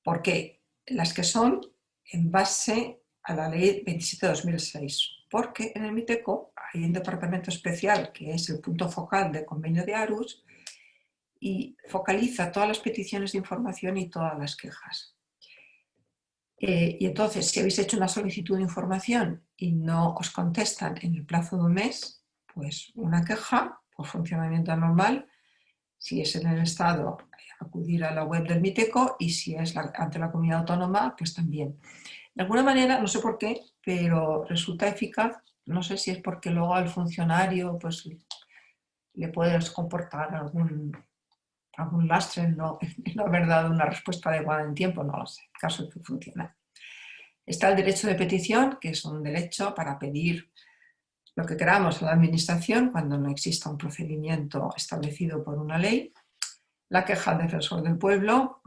porque las que son en base a la ley 27/2006, porque en el MITECO hay un departamento especial que es el punto focal del convenio de Aarhus y focaliza todas las peticiones de información y todas las quejas. Y entonces, si habéis hecho una solicitud de información y no os contestan en el plazo de un mes, pues una queja por funcionamiento anormal. Si es en el Estado, acudir a la web del MITECO, y si es ante la comunidad autónoma, pues también. De alguna manera, no sé por qué, pero resulta eficaz. No sé si es porque luego al funcionario pues, le puedes comportar algún lastre, no haber dado una respuesta adecuada en tiempo, no lo sé. El caso es que funciona. Está el derecho de petición, que es un derecho para pedir lo que queramos a la administración cuando no exista un procedimiento establecido por una ley. La queja al defensor del pueblo,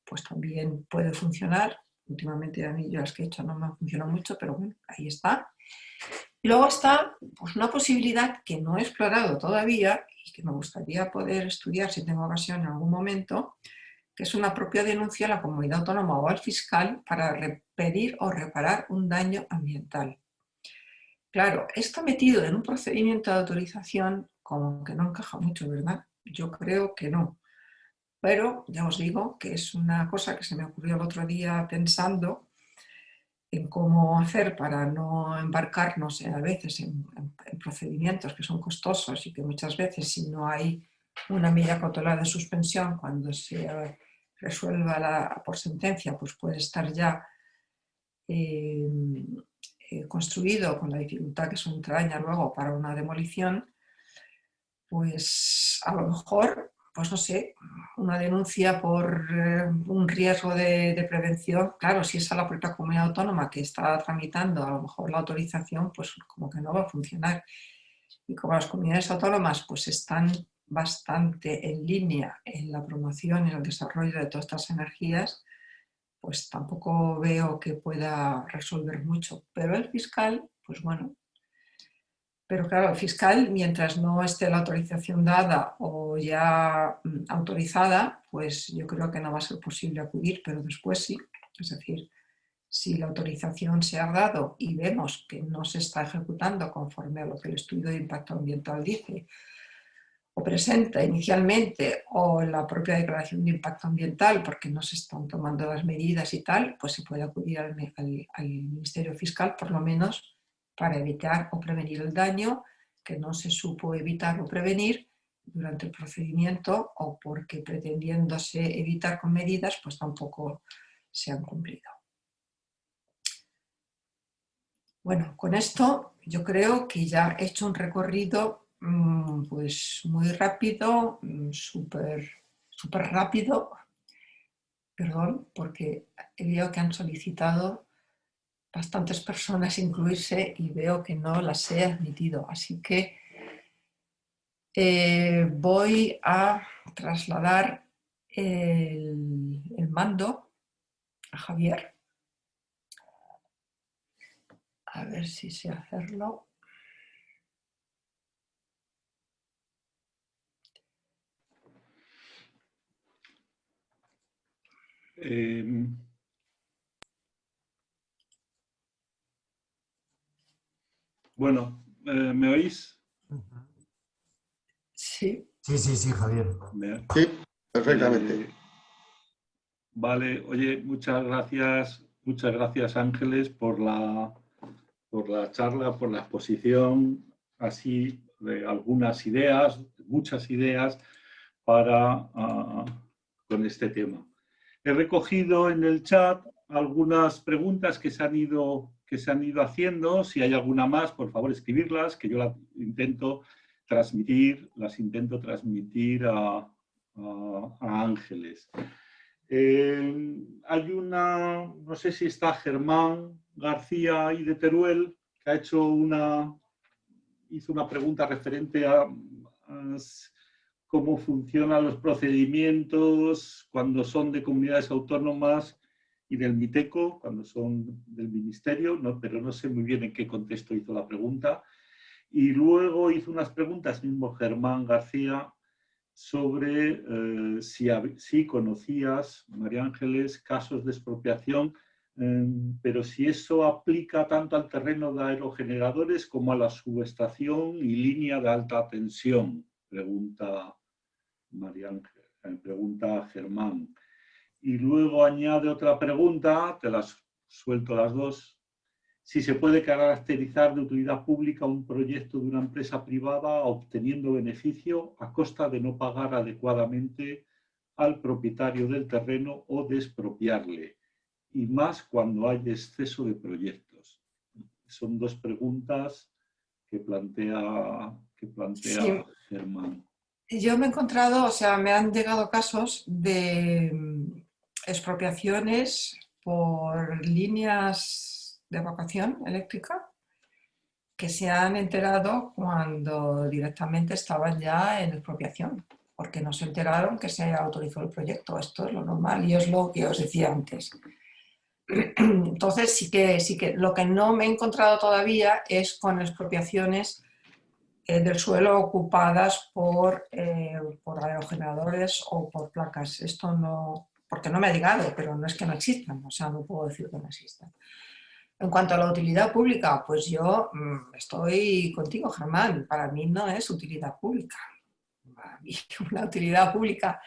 pues también puede funcionar. Últimamente a mí yo las que he hecho no me han funcionado mucho, pero bueno, ahí está. Y luego está pues, una posibilidad que no he explorado todavía y que me gustaría poder estudiar si tengo ocasión en algún momento, que es una propia denuncia a la comunidad autónoma o al fiscal para pedir o reparar un daño ambiental. Claro, esto metido en un procedimiento de autorización como que no encaja mucho, ¿verdad? Yo creo que no. Pero ya os digo que es una cosa que se me ocurrió el otro día pensando en cómo hacer para no embarcarnos a veces en procedimientos que son costosos y que muchas veces si no hay una medida cautelar de suspensión cuando se resuelva por sentencia, pues puede estar ya construido con la dificultad que eso entraña luego para una demolición. Pues a lo mejor, pues no sé, una denuncia por un riesgo de prevención, claro, si es a la propia comunidad autónoma que está tramitando a lo mejor la autorización, pues como que no va a funcionar. Y como las comunidades autónomas pues están bastante en línea en la promoción y el desarrollo de todas estas energías, pues tampoco veo que pueda resolver mucho. Pero el fiscal, pues bueno. Pero claro, el fiscal, mientras no esté la autorización dada o ya autorizada, pues yo creo que no va a ser posible acudir, pero después sí. Es decir, si la autorización se ha dado y vemos que no se está ejecutando conforme a lo que el estudio de impacto ambiental dice o presenta inicialmente, o en la propia declaración de impacto ambiental, porque no se están tomando las medidas y tal, pues se puede acudir al Ministerio Fiscal, por lo menos, para evitar o prevenir el daño que no se supo evitar o prevenir durante el procedimiento, o porque pretendiéndose evitar con medidas, pues tampoco se han cumplido. Bueno, con esto yo creo que ya he hecho un recorrido pues muy rápido, súper rápido, perdón, porque veo que han solicitado bastantes personas incluirse y veo que no las he admitido. Así que voy a trasladar el mando a Javier. A ver si sé hacerlo. Bueno, ¿me oís? Sí. Sí, Javier. Sí, perfectamente. Vale, oye, muchas gracias Ángeles por la charla, por la exposición así algunas ideas, muchas ideas con este tema. He recogido en el chat algunas preguntas que se han ido haciendo. Si hay alguna más, por favor, escribirlas, que yo las intento transmitir a Ángeles. Hay una, no sé si está Germán García y de Teruel, que ha hecho hizo una pregunta referente a cómo funcionan los procedimientos cuando son de comunidades autónomas y del MITECO, cuando son del Ministerio, pero no sé muy bien en qué contexto hizo la pregunta. Y luego hizo unas preguntas, mismo Germán García, sobre si conocías, María Ángeles, casos de expropiación, pero si eso aplica tanto al terreno de aerogeneradores como a la subestación y línea de alta tensión, pregunta María Ángeles, pregunta Germán. Y luego añade otra pregunta, te las suelto las dos. Si se puede caracterizar de utilidad pública un proyecto de una empresa privada obteniendo beneficio a costa de no pagar adecuadamente al propietario del terreno o de expropiarle, y más cuando hay exceso de proyectos. Son dos preguntas que plantea Sí. Germán. Yo me he encontrado, o sea, me han llegado casos de expropiaciones por líneas de evacuación eléctrica que se han enterado cuando directamente estaban ya en expropiación, porque no se enteraron que se autorizó el proyecto. Esto es lo normal y es lo que os decía antes. Entonces sí que lo que no me he encontrado todavía es con expropiaciones del suelo ocupadas por aerogeneradores o por placas. Esto no, porque no me ha llegado, pero no es que no existan, o sea, no puedo decir que no existan. En cuanto a la utilidad pública, pues yo estoy contigo, Germán, para mí no es utilidad pública. Para mí una utilidad pública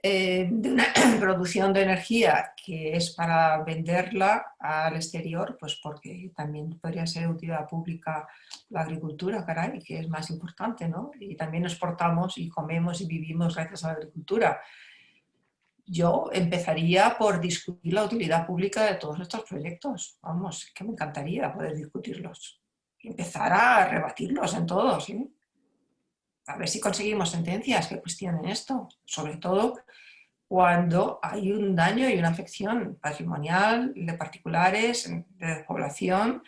de una producción de energía que es para venderla al exterior, pues porque también podría ser utilidad pública la agricultura, caray, que es más importante, ¿no? Y también exportamos y comemos y vivimos gracias a la agricultura. Yo empezaría por discutir la utilidad pública de todos estos proyectos. Vamos, que me encantaría poder discutirlos. Y empezar a rebatirlos en todos, ¿sí? A ver si conseguimos sentencias que cuestionen esto. Sobre todo cuando hay un daño y una afección patrimonial de particulares, de población,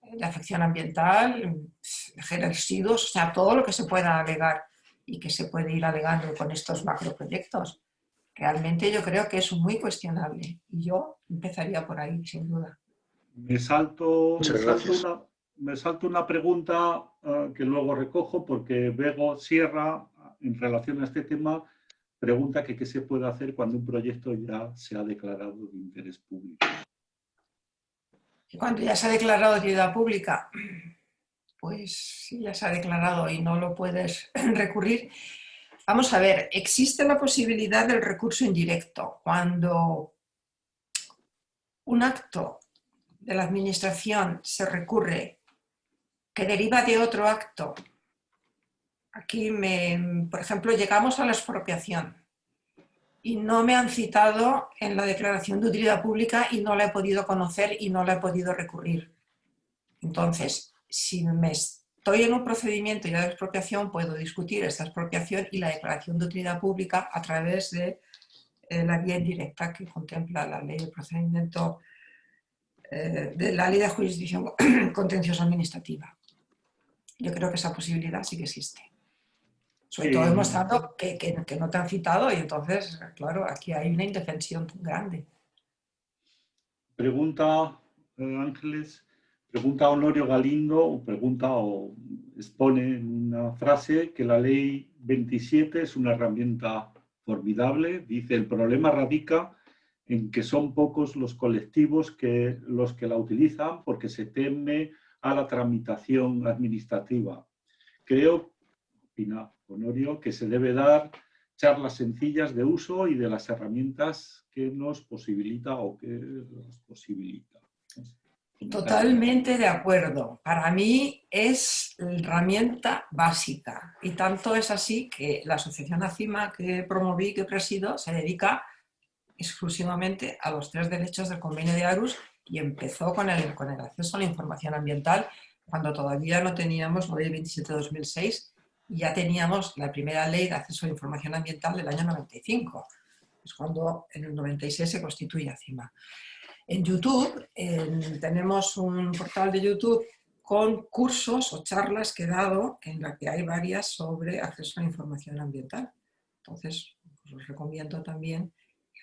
de afección ambiental, de residuos, o sea, todo lo que se pueda alegar y que se puede ir alegando con estos macroproyectos. Realmente yo creo que es muy cuestionable y yo empezaría por ahí, sin duda. Me salto una pregunta que luego recojo porque Bego Sierra, en relación a este tema, pregunta que qué se puede hacer cuando un proyecto ya se ha declarado de interés público. Y cuando ya se ha declarado de utilidad pública, pues si ya se ha declarado y no lo puedes recurrir. Vamos a ver, existe la posibilidad del recurso indirecto. Cuando un acto de la administración se recurre que deriva de otro acto, aquí, por ejemplo, llegamos a la expropiación y no me han citado en la declaración de utilidad pública y no la he podido conocer y no la he podido recurrir. Entonces, si estoy en un procedimiento ya de expropiación, puedo discutir esta expropiación y la declaración de utilidad pública a través de la vía indirecta que contempla la ley de procedimiento, de la ley de jurisdicción contencioso administrativa. Yo creo que esa posibilidad sí que existe. Sobre todo demostrando que no te han citado y entonces, claro, aquí hay una indefensión grande. Pregunta, Ángeles, pregunta Honorio Galindo, o expone en una frase que la ley 27 es una herramienta formidable. Dice, el problema radica en que son pocos los colectivos los que la utilizan porque se teme a la tramitación administrativa. Creo, opina Honorio, que se debe dar charlas sencillas de uso y de las herramientas que nos posibilita o que las posibilita. Totalmente de acuerdo. Para mí es la herramienta básica y tanto es así que la asociación ACIMA que promoví, que presido, se dedica exclusivamente a los 3 derechos del Convenio de Aarhus y empezó con el acceso a la información ambiental cuando todavía no teníamos la Ley 27/2006 y ya teníamos la primera Ley de Acceso a la Información Ambiental del año 95. Es cuando en el 96 se constituye ACIMA. En YouTube tenemos un portal de YouTube con cursos o charlas que he dado en la que hay varias sobre acceso a la información ambiental. Entonces, pues os recomiendo también.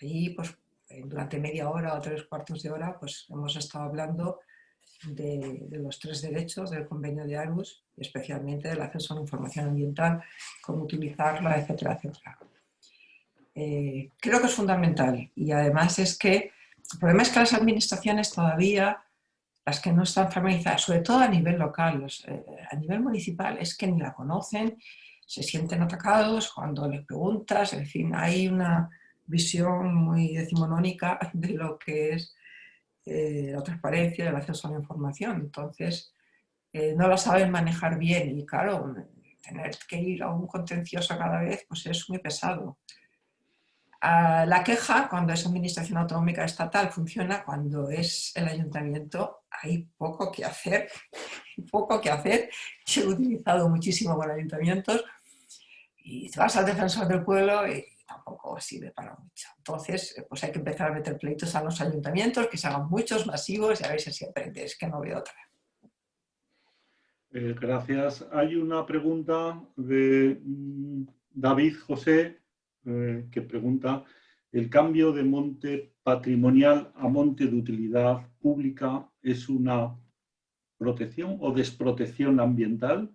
Allí, pues, durante media hora o 3/4 de hora, pues hemos estado hablando de los 3 derechos del Convenio de Aarhus, y especialmente del acceso a la información ambiental, cómo utilizarla, etcétera, etcétera. Creo que es fundamental y además es que el problema es que las administraciones todavía, las que no están familiarizadas, sobre todo a nivel local, a nivel municipal, es que ni la conocen, se sienten atacados cuando les preguntas, en fin, hay una visión muy decimonónica de lo que es la transparencia y el acceso a la información. Entonces, no la saben manejar bien y claro, tener que ir a un contencioso cada vez pues es muy pesado. La queja, cuando es administración autonómica estatal, funciona. Cuando es el ayuntamiento, hay poco que hacer. Poco que hacer. Yo he utilizado muchísimo con ayuntamientos y te vas al defensor del pueblo y tampoco sirve para mucho. Entonces, pues hay que empezar a meter pleitos a los ayuntamientos, que se hagan muchos, masivos, y a ver si así aprendes, que no veo otra. Gracias. Hay una pregunta de David José que pregunta: ¿el cambio de monte patrimonial a monte de utilidad pública es una protección o desprotección ambiental?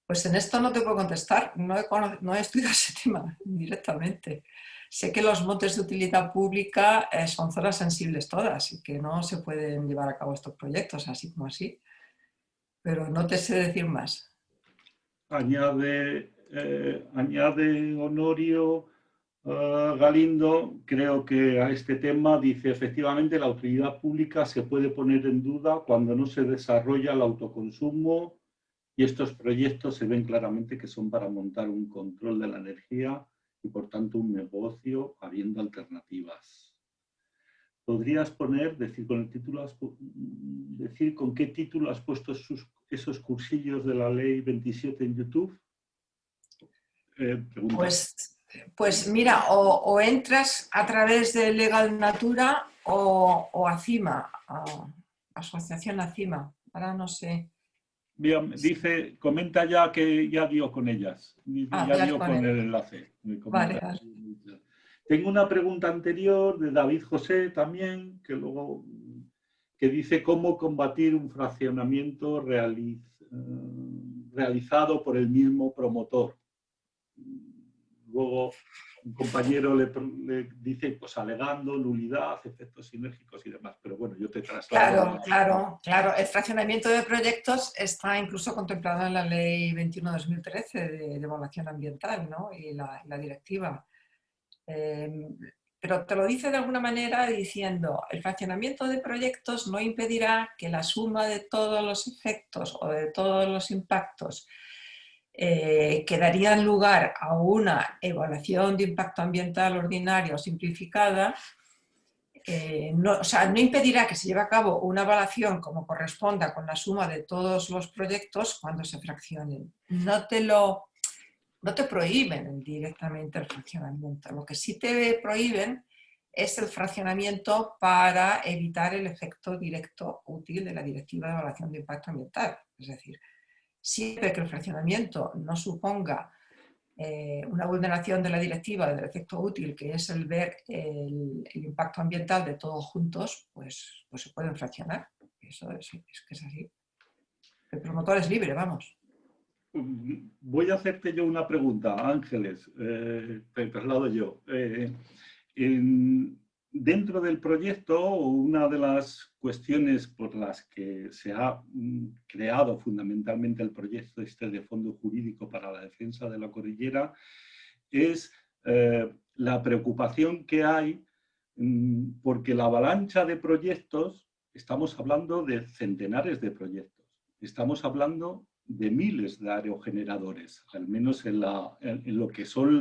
Pues en esto no te puedo contestar, no he estudiado ese tema directamente. Sé que los montes de utilidad pública son zonas sensibles todas y que no se pueden llevar a cabo estos proyectos así como así, pero no te sé decir más. Añade Honorio Galindo, creo que a este tema dice: efectivamente la utilidad pública se puede poner en duda cuando no se desarrolla el autoconsumo y estos proyectos se ven claramente que son para montar un control de la energía y por tanto un negocio habiendo alternativas. ¿Podrías decir con qué título has puesto esos cursillos de la ley 27 en YouTube? Pues mira, o entras a través de Legal Natura o ACIMA, Asociación ACIMA, ahora no sé. Bien, dice, comenta ya que ya dio con ellas, ya dio con el enlace. Vale, vale. Tengo una pregunta anterior de David José también, que dice cómo combatir un fraccionamiento realizado por el mismo promotor. Luego un compañero le dice, pues alegando nulidad, efectos sinérgicos y demás, pero bueno, yo te traslado. Claro. El fraccionamiento de proyectos está incluso contemplado en la Ley 21/2013 de evaluación ambiental, ¿no? Y la directiva. Pero te lo dice de alguna manera diciendo: el fraccionamiento de proyectos no impedirá que la suma de todos los efectos o de todos los impactos que darían lugar a una evaluación de impacto ambiental ordinaria o simplificada, no impedirá que se lleve a cabo una evaluación como corresponda con la suma de todos los proyectos cuando se fraccionen. No te prohíben directamente el fraccionamiento. Lo que sí te prohíben es el fraccionamiento para evitar el efecto directo útil de la Directiva de Evaluación de Impacto Ambiental. Es decir, siempre que el fraccionamiento no suponga una vulneración de la directiva del efecto útil, que es el ver el impacto ambiental de todos juntos, pues se pueden fraccionar. Eso es que es así. El promotor es libre, vamos. Voy a hacerte yo una pregunta, Ángeles, te traslado yo. Dentro del proyecto, una de las cuestiones por las que se ha creado fundamentalmente el proyecto de Fondo Jurídico para la Defensa de la Cordillera es la preocupación que hay porque la avalancha de proyectos, estamos hablando de centenares de proyectos, estamos hablando de miles de aerogeneradores, al menos en lo que son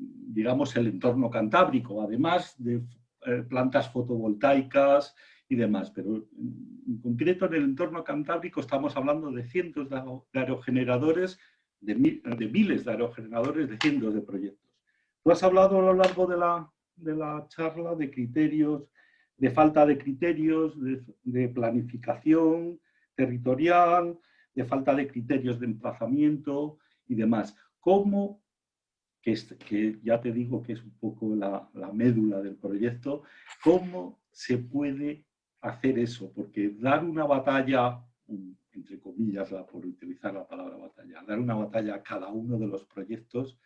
digamos, el entorno cantábrico, además de plantas fotovoltaicas y demás. Pero en concreto en el entorno cantábrico estamos hablando de cientos de aerogeneradores, de miles de aerogeneradores, de cientos de proyectos. Tú has hablado a lo largo de la charla de criterios, de falta de criterios, de planificación territorial, de falta de criterios de emplazamiento y demás. ¿Cómo, que ya te digo que es un poco la médula del proyecto, cómo se puede hacer eso? Porque dar una batalla, entre comillas, por utilizar la palabra batalla, dar una batalla a cada uno de los proyectos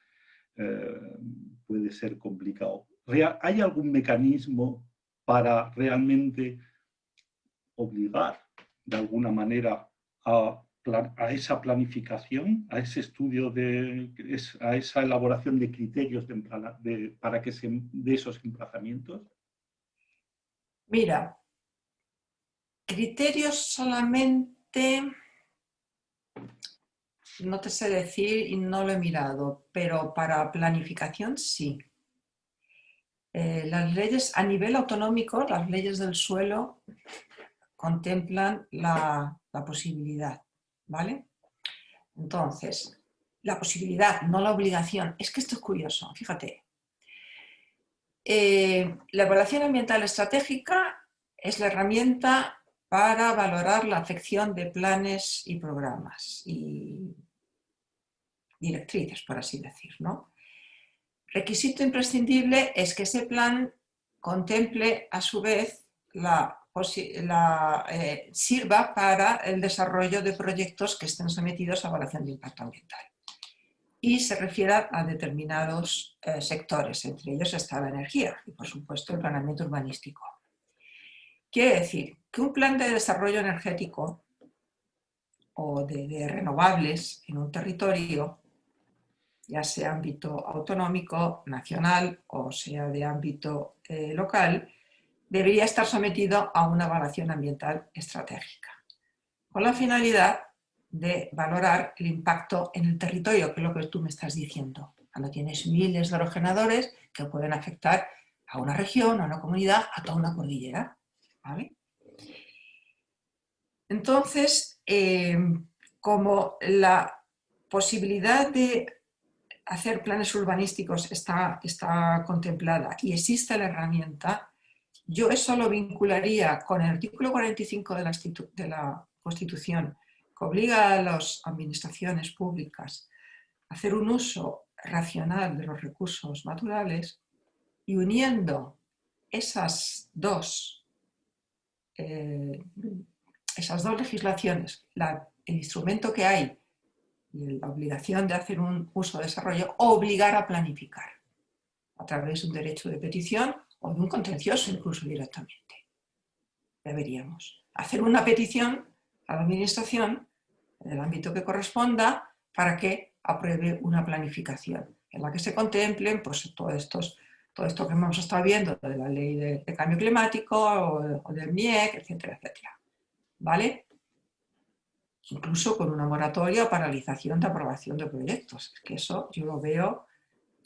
puede ser complicado. ¿Hay algún mecanismo para realmente obligar de alguna manera a esa planificación, a ese estudio, a esa elaboración de criterios para que se dé esos emplazamientos? Mira, criterios solamente no te sé decir y no lo he mirado, pero para planificación sí. Las leyes a nivel autonómico, las leyes del suelo contemplan la posibilidad, ¿vale? Entonces, la posibilidad, no la obligación. Es que esto es curioso, fíjate. La evaluación ambiental estratégica es la herramienta para valorar la afección de planes y programas y directrices, por así decir, ¿no? Requisito imprescindible es que ese plan contemple, a su vez, sirva para el desarrollo de proyectos que estén sometidos a evaluación de impacto ambiental y se refiera a determinados sectores, entre ellos está la energía y, por supuesto, el planeamiento urbanístico. Quiere decir que un plan de desarrollo energético o de renovables en un territorio, ya sea ámbito autonómico, nacional o sea de ámbito local, debería estar sometido a una evaluación ambiental estratégica, con la finalidad de valorar el impacto en el territorio, que es lo que tú me estás diciendo. Cuando tienes miles de aerogeneradores que pueden afectar a una región, a una comunidad, a toda una cordillera, ¿vale? Entonces, como la posibilidad de hacer planes urbanísticos está contemplada y existe la herramienta, yo eso lo vincularía con el artículo 45 de la Constitución, que obliga a las administraciones públicas a hacer un uso racional de los recursos naturales, y uniendo esas dos legislaciones, el instrumento que hay y la obligación de hacer un uso de desarrollo, obligar a planificar a través de un derecho de petición o de un contencioso incluso directamente. Deberíamos hacer una petición a la administración en el ámbito que corresponda para que apruebe una planificación en la que se contemplen pues, todo esto que hemos estado viendo de la ley de cambio climático o del MIEC, etcétera, etcétera. ¿Vale? Incluso con una moratoria o paralización de aprobación de proyectos. Es que eso yo lo veo,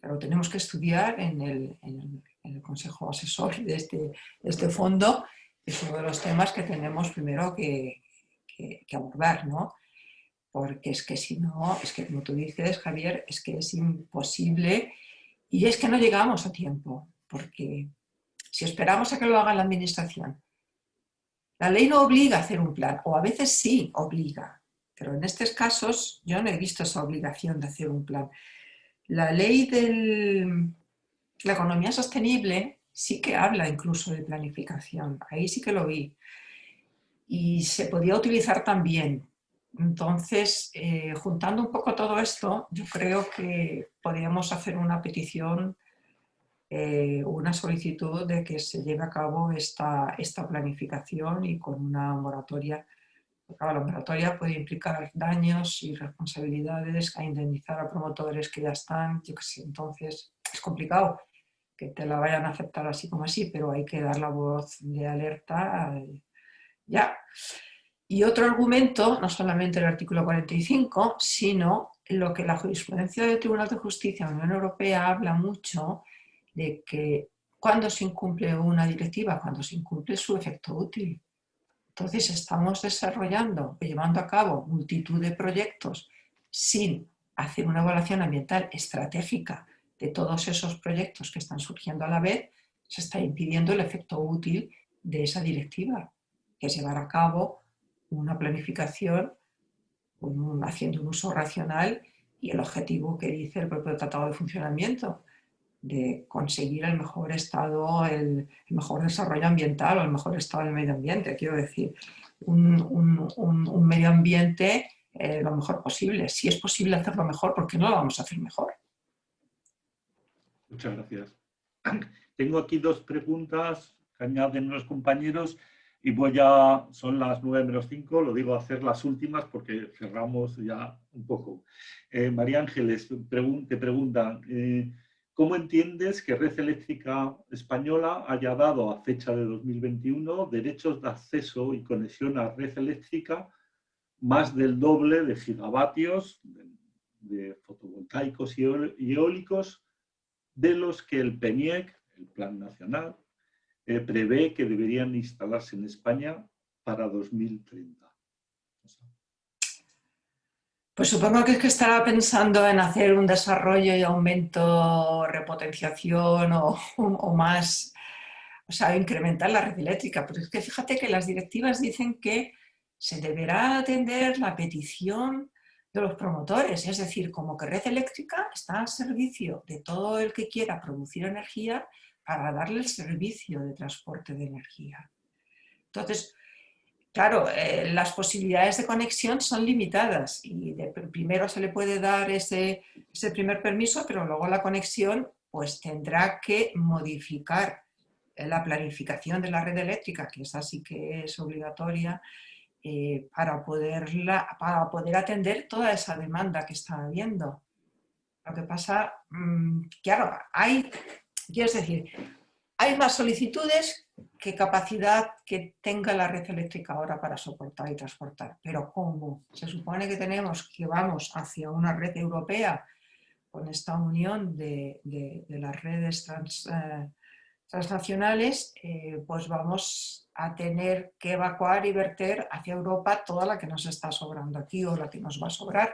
lo tenemos que estudiar en el Consejo Asesor de este fondo. Es uno de los temas que tenemos primero que abordar, ¿no? Porque es que si no, es que como tú dices, Javier, es que es imposible y es que no llegamos a tiempo, porque si esperamos a que lo haga la administración, la ley no obliga a hacer un plan, o a veces sí obliga, pero en estos casos yo no he visto esa obligación de hacer un plan. La ley de la economía sostenible sí que habla incluso de planificación, ahí sí que lo vi. Y se podía utilizar también. Entonces, juntando un poco todo esto, yo creo que podríamos hacer una petición, una solicitud de que se lleve a cabo esta planificación y con una moratoria. Claro, la moratoria puede implicar daños y responsabilidades, a indemnizar a promotores que ya están, yo qué sé, entonces es complicado. que te la vayan a aceptar así como así, pero hay que dar la voz de alerta ya. Y otro argumento, no solamente el artículo 45, sino lo que la jurisprudencia del Tribunal de Justicia de la Unión Europea habla mucho de que cuando se incumple una directiva, cuando se incumple su efecto útil. Entonces estamos desarrollando, llevando a cabo multitud de proyectos sin hacer una evaluación ambiental estratégica de todos esos proyectos que están surgiendo a la vez, se está impidiendo el efecto útil de esa directiva, que es llevar a cabo una planificación haciendo un uso racional y el objetivo que dice el propio Tratado de Funcionamiento, de conseguir el mejor estado, el mejor desarrollo ambiental o el mejor estado del medio ambiente. Quiero decir, un medio ambiente lo mejor posible. Si es posible hacerlo mejor, ¿por qué no lo vamos a hacer mejor? Muchas gracias. Tengo aquí dos preguntas que añaden los compañeros y son las 9:05, lo digo, hacer las últimas porque cerramos ya un poco. María Ángeles te pregunta, ¿cómo entiendes que Red Eléctrica Española haya dado a fecha de 2021 derechos de acceso y conexión a red eléctrica más del doble de gigavatios de fotovoltaicos y eólicos de los que el PNIEC, el Plan Nacional, prevé que deberían instalarse en España para 2030? Pues supongo que es que estará pensando en hacer un desarrollo y aumento, repotenciación o más, o sea, incrementar la red eléctrica. Pero es que fíjate que las directivas dicen que se deberá atender la petición de los promotores, es decir, como que red eléctrica está al servicio de todo el que quiera producir energía para darle el servicio de transporte de energía. Entonces, claro, las posibilidades de conexión son limitadas y primero se le puede dar ese primer permiso, pero luego la conexión pues tendrá que modificar la planificación de la red eléctrica, que esa sí que es obligatoria, para poder atender toda esa demanda que está habiendo. Lo que pasa, claro, quiero decir, hay más solicitudes que capacidad que tenga la red eléctrica ahora para soportar y transportar. Pero como se supone que vamos hacia una red europea con esta unión de las redes transnacionales, pues vamos a tener que evacuar y verter hacia Europa toda la que nos está sobrando aquí o la que nos va a sobrar.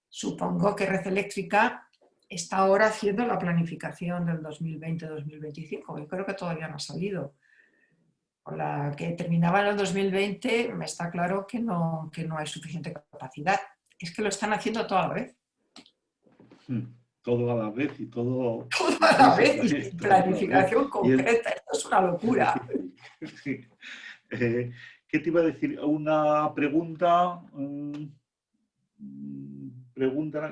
Supongo que Red Eléctrica está ahora haciendo la planificación del 2020-2025, yo creo que todavía no ha salido. Con la que terminaba en el 2020 me está claro que no hay suficiente capacidad. Es que lo están haciendo toda la vez. Todo a la vez y todo... Todo a la vez y planificación concreta. Esto es una locura. Sí. ¿Qué te iba a decir? Una pregunta...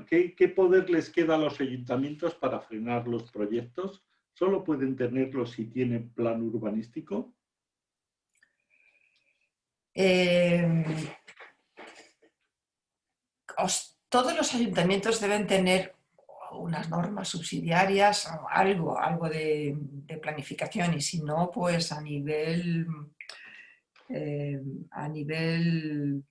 ¿Qué poder les queda a los ayuntamientos para frenar los proyectos? ¿Solo pueden tenerlos si tienen plan urbanístico? Todos los ayuntamientos deben tener unas normas subsidiarias, algo de planificación, y si no, pues a nivel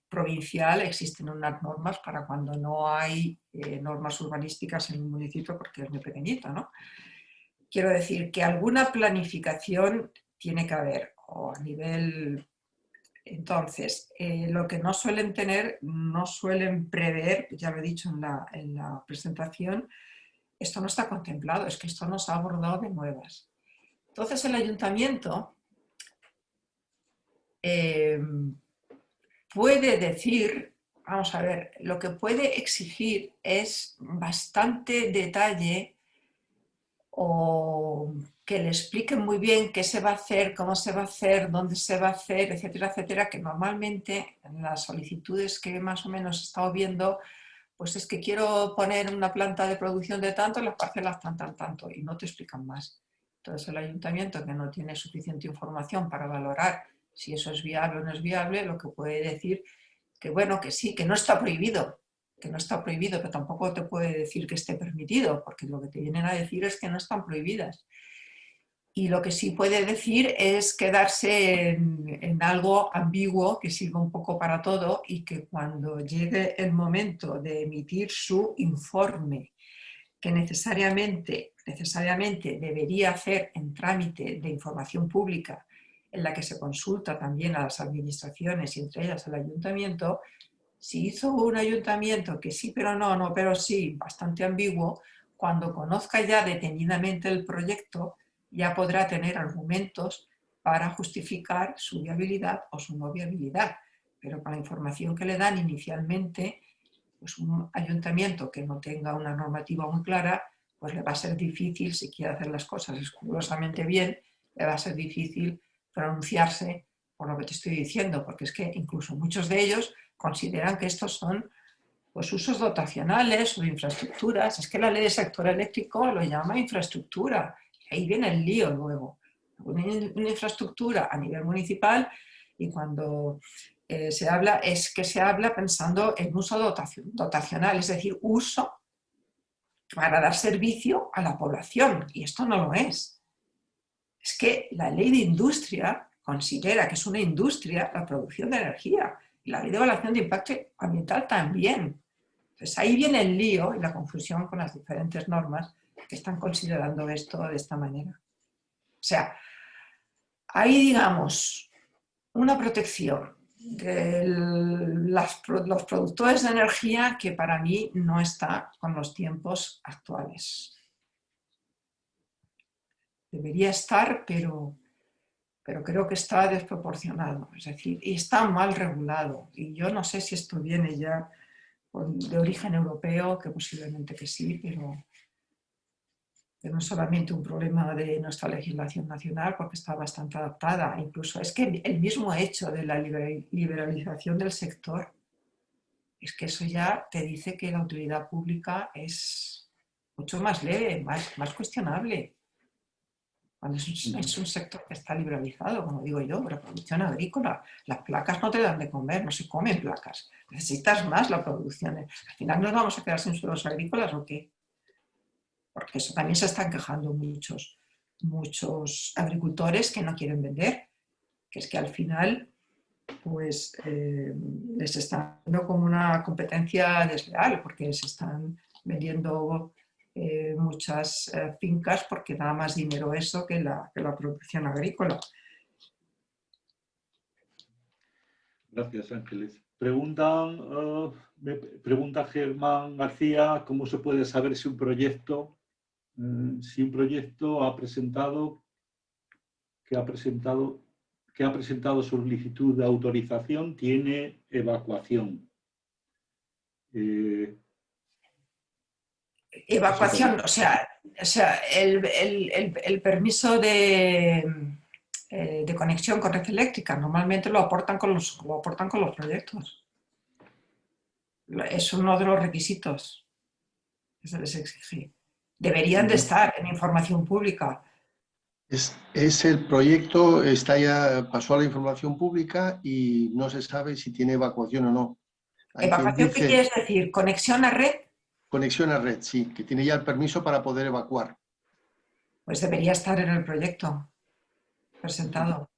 provincial existen unas normas para cuando no hay normas urbanísticas en un municipio porque es muy pequeñito, ¿no? Quiero decir que alguna planificación tiene que haber, o a nivel... Entonces, lo que no suelen tener, no suelen prever, ya lo he dicho en la presentación, esto no está contemplado, es que esto nos ha abordado de nuevas. Entonces el ayuntamiento puede decir, vamos a ver, lo que puede exigir es bastante detalle o que le expliquen muy bien qué se va a hacer, cómo se va a hacer, dónde se va a hacer, etcétera, etcétera, que normalmente en las solicitudes que más o menos he estado viendo, pues es que quiero poner una planta de producción de tanto, las parcelas tanto, y no te explican más. Entonces el ayuntamiento, que no tiene suficiente información para valorar si eso es viable o no es viable, lo que puede decir que bueno, que sí, que no está prohibido, que no está prohibido, pero tampoco te puede decir que esté permitido, porque lo que te vienen a decir es que no están prohibidas. Y lo que sí puede decir es quedarse en algo ambiguo que sirva un poco para todo y que cuando llegue el momento de emitir su informe, que necesariamente debería hacer en trámite de información pública, en la que se consulta también a las administraciones y entre ellas al ayuntamiento, si hizo un ayuntamiento que sí pero no, no pero sí, bastante ambiguo, cuando conozca ya detenidamente el proyecto, ya podrá tener argumentos para justificar su viabilidad o su no viabilidad. Pero con la información que le dan inicialmente, pues un ayuntamiento que no tenga una normativa muy clara, pues le va a ser difícil, si quiere hacer las cosas escrupulosamente bien, le va a ser difícil pronunciarse por lo que te estoy diciendo, porque es que incluso muchos de ellos consideran que estos son pues, usos dotacionales o infraestructuras. Es que la ley del sector eléctrico lo llama infraestructura. Y ahí viene el lío luego. Una infraestructura a nivel municipal y cuando se habla, es que se habla pensando en uso dotacional, es decir, uso para dar servicio a la población. Y esto no lo es. Es que la ley de industria considera que es una industria la producción de energía y la ley de evaluación de impacto ambiental también. Entonces ahí viene el lío y la confusión con las diferentes normas que están considerando esto de esta manera. O sea, hay, digamos, una protección de los productores de energía que para mí no está con los tiempos actuales. Debería estar, pero creo que está desproporcionado, es decir, y está mal regulado. Y yo no sé si esto viene ya de origen europeo, que posiblemente que sí, pero no es solamente un problema de nuestra legislación nacional, porque está bastante adaptada. Incluso es que el mismo hecho de la liberalización del sector, es que eso ya te dice que la utilidad pública es mucho más leve, más cuestionable. Cuando es un sector que está liberalizado, como digo yo, la producción agrícola, las placas no te dan de comer, no se comen placas, necesitas más la producción. Al final nos vamos a quedar sin suelos agrícolas ¿o qué? Porque eso también se están quejando muchos agricultores que no quieren vender, que es que al final pues les están dando como una competencia desleal, porque se están vendiendo muchas fincas porque da más dinero eso que la producción agrícola. Gracias, Ángeles. Pregunta Germán García, ¿cómo se puede saber si un proyecto que ha presentado solicitud de autorización tiene evacuación? Evacuación, o sea el permiso de conexión con red eléctrica normalmente lo aportan con los proyectos. Es uno de los requisitos que se les exige. Deberían de estar en información pública. Es el proyecto, pasó a la información pública y no se sabe si tiene evacuación o no. ¿Evacuación qué quieres decir? ¿Conexión a red? Conexión a red, sí, que tiene ya el permiso para poder evacuar. Pues debería estar en el proyecto presentado.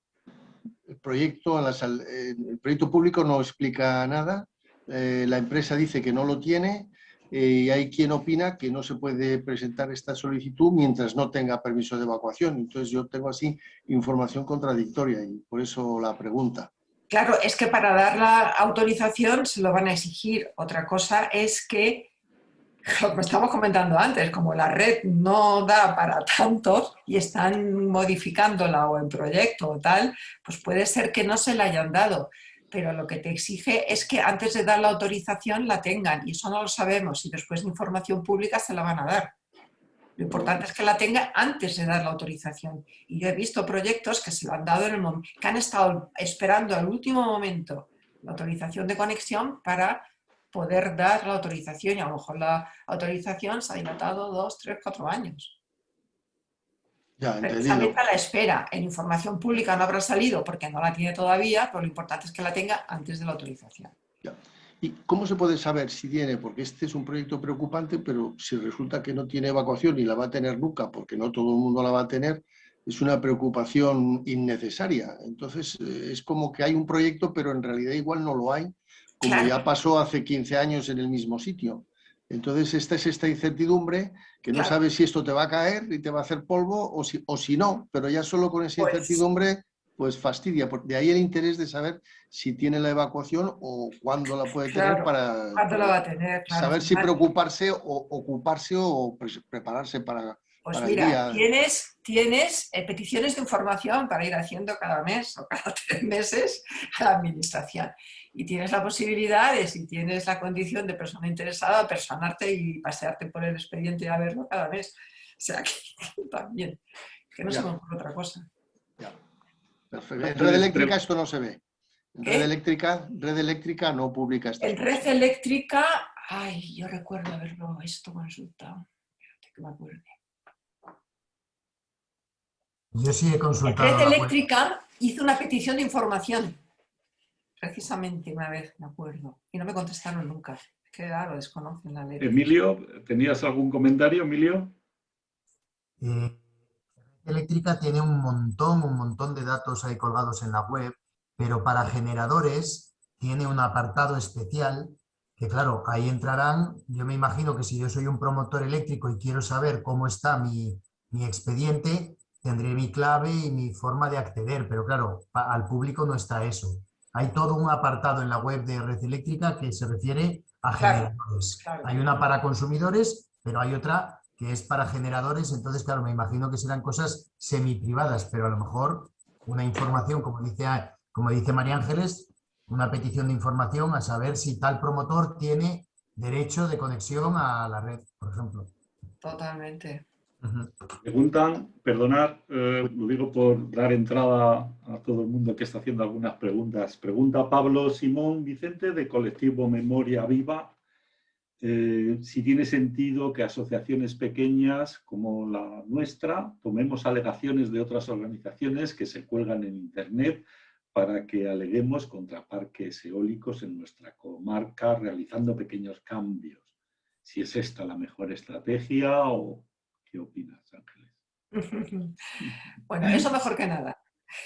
El proyecto público no explica nada, la empresa dice que no lo tiene y hay quien opina que no se puede presentar esta solicitud mientras no tenga permiso de evacuación. Entonces yo tengo así información contradictoria y por eso la pregunta. Claro, es que para dar la autorización se lo van a exigir. Otra cosa es que, lo que estamos comentando antes, como la red no da para tantos y están modificándola o en proyecto o tal, pues puede ser que no se la hayan dado. Pero lo que te exige es que antes de dar la autorización la tengan y eso no lo sabemos y después de información pública se la van a dar. Lo importante es que la tenga antes de dar la autorización. Y yo he visto proyectos que se lo han dado en el momento, que han estado esperando al último momento la autorización de conexión para poder dar la autorización y a lo mejor la autorización se ha dilatado 2, 3, 4 años. Ya, Precisamente a la espera. En información pública no habrá salido porque no la tiene todavía, pero lo importante es que la tenga antes de la autorización. Ya. ¿Y cómo se puede saber si tiene? Porque este es un proyecto preocupante, pero si resulta que no tiene evacuación y la va a tener nunca, porque no todo el mundo la va a tener, es una preocupación innecesaria. Entonces, es como que hay un proyecto, pero en realidad igual no lo hay, como Claro, ya pasó hace 15 años en el mismo sitio. Entonces, esta es esta incertidumbre que no claro. sabes si esto te va a caer y te va a hacer polvo o si no, pero ya solo con esa Pues incertidumbre, pues fastidia. De ahí el interés de saber si tiene la evacuación o cuándo la puede tener claro, ¿cuándo lo para va a tener? Claro, saber si Fernando. preocuparse o ocuparse o prepararse Pues para el mira, día. tienes peticiones de información para ir haciendo cada mes o cada 3 meses a la administración. Y tienes la posibilidad de, si tienes la condición de persona interesada, personarte y pasearte por el expediente y a verlo cada mes. O sea que también, que no se me Ya, ocurre otra cosa. ya. Perfecto. En red Puedes eléctrica esto no se ve. En ¿Qué? red eléctrica no publica estas En red cosas. eléctrica, ay, yo recuerdo haberlo esto consultado. Espérate que me acuerde. Yo sí he En consultado red la web. eléctrica hice una petición de información, precisamente una vez, me acuerdo, y no me contestaron nunca. Es que claro, desconocen la ley. Emilio, ¿tenías algún comentario, Emilio? Eléctrica tiene un montón de datos ahí colgados en la web, pero para generadores tiene un apartado especial que, claro, ahí entrarán. Yo me imagino que si yo soy un promotor eléctrico y quiero saber cómo está mi expediente, tendré mi clave y mi forma de acceder, pero claro, al público no está eso. Hay todo un apartado en la web de Red Eléctrica que se refiere a Claro, generadores. claro. Hay una para consumidores, pero hay otra que es para generadores, entonces, claro, me imagino que serán cosas semi-privadas, pero a lo mejor una información, como dice María Ángeles, una petición de información a saber si tal promotor tiene derecho de conexión a la red, por ejemplo. Totalmente. Ujú. Preguntan, perdonad, lo digo por dar entrada a todo el mundo que está haciendo algunas preguntas. Pregunta Pablo Simón Vicente de Colectivo Memoria Viva si tiene sentido que asociaciones pequeñas como la nuestra tomemos alegaciones de otras organizaciones que se cuelgan en Internet para que aleguemos contra parques eólicos en nuestra comarca realizando pequeños cambios. Si es esta la mejor estrategia o qué opinas, Ángeles. Bueno, eso mejor que nada.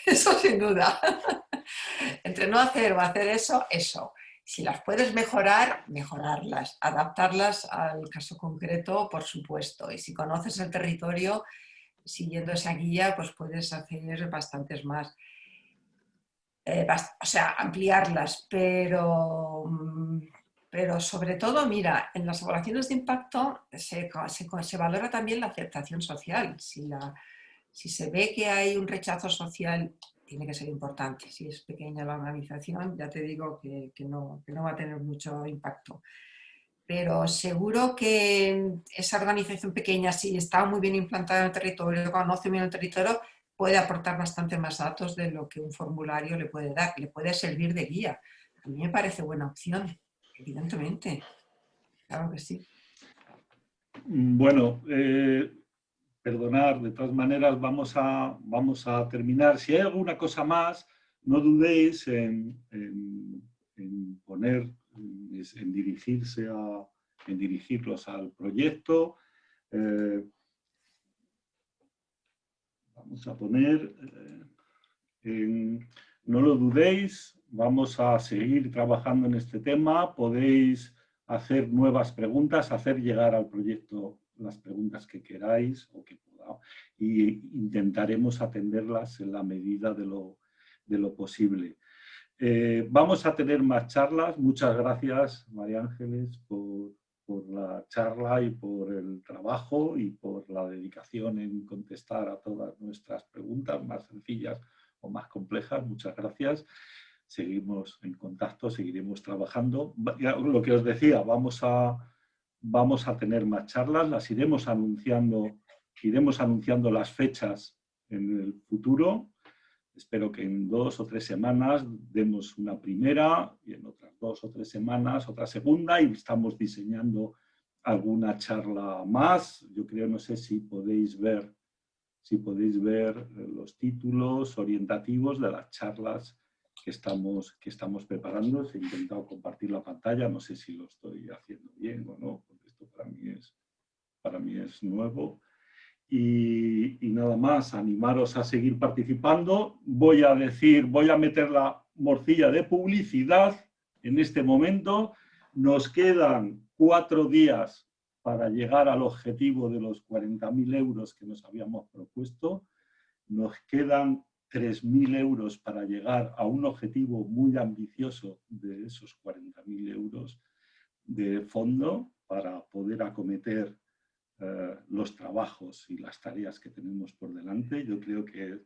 Eso sin duda. Entre no hacer o hacer eso, eso. Si las puedes mejorar, mejorarlas. Adaptarlas al caso concreto, por supuesto. Y si conoces el territorio, siguiendo esa guía, pues puedes hacer bastantes más. O sea, ampliarlas, pero sobre todo, mira, en las evaluaciones de impacto se valora también la aceptación social. Si se ve que hay un rechazo social, tiene que ser importante. Si es pequeña la organización, ya te digo que no va a tener mucho impacto. Pero seguro que esa organización pequeña, si está muy bien implantada en el territorio, conoce bien el territorio, puede aportar bastante más datos de lo que un formulario le puede dar, le puede servir de guía. A mí me parece buena opción, evidentemente. Claro que sí. Bueno, perdonar, de todas maneras vamos a terminar. Si hay alguna cosa más, no dudéis en poner, en dirigirlos al proyecto. Vamos a poner, no lo dudéis, vamos a seguir trabajando en este tema. Podéis hacer nuevas preguntas, hacer llegar al proyecto las preguntas que queráis o que podamos, y intentaremos atenderlas en la medida de lo posible. Vamos a tener más charlas. Muchas gracias, María Ángeles, por la charla y por el trabajo y por la dedicación en contestar a todas nuestras preguntas, más sencillas o más complejas. Muchas gracias. Seguimos en contacto, seguiremos trabajando. Lo que os decía, vamos a tener más charlas, las iremos anunciando las fechas en el futuro. Espero que en 2 o 3 semanas demos una primera y en otras 2 o 3 semanas otra segunda, y estamos diseñando alguna charla más. Yo creo, no sé si podéis ver los títulos orientativos de las charlas estamos preparando. He intentado compartir la pantalla, no sé si lo estoy haciendo bien o no, porque esto para mí es nuevo. Y nada más, animaros a seguir participando. Voy a meter la morcilla de publicidad en este momento. Nos quedan 4 días para llegar al objetivo de los 40.000 euros que nos habíamos propuesto. Nos quedan 3.000 euros para llegar a un objetivo muy ambicioso de esos 40.000 euros de fondo para poder acometer los trabajos y las tareas que tenemos por delante. Yo creo que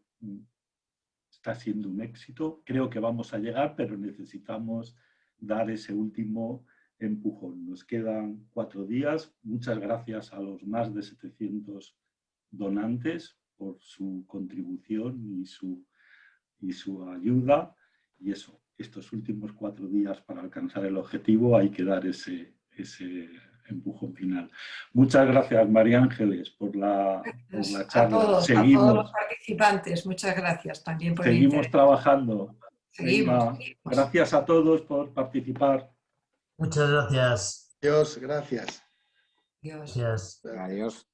está siendo un éxito. Creo que vamos a llegar, pero necesitamos dar ese último empujón. Nos quedan 4 días. Muchas gracias a los más de 700 donantes por su contribución y su ayuda. Y eso, estos últimos 4 días para alcanzar el objetivo hay que dar ese empujón final. Muchas gracias, María Ángeles, por la charla. A todos los participantes, muchas gracias también por el interés. Seguimos trabajando. Seguimos. Gracias a todos por participar. Muchas gracias. Dios, gracias. Adiós. Gracias. Adiós.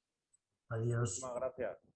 Adiós. Muchas gracias.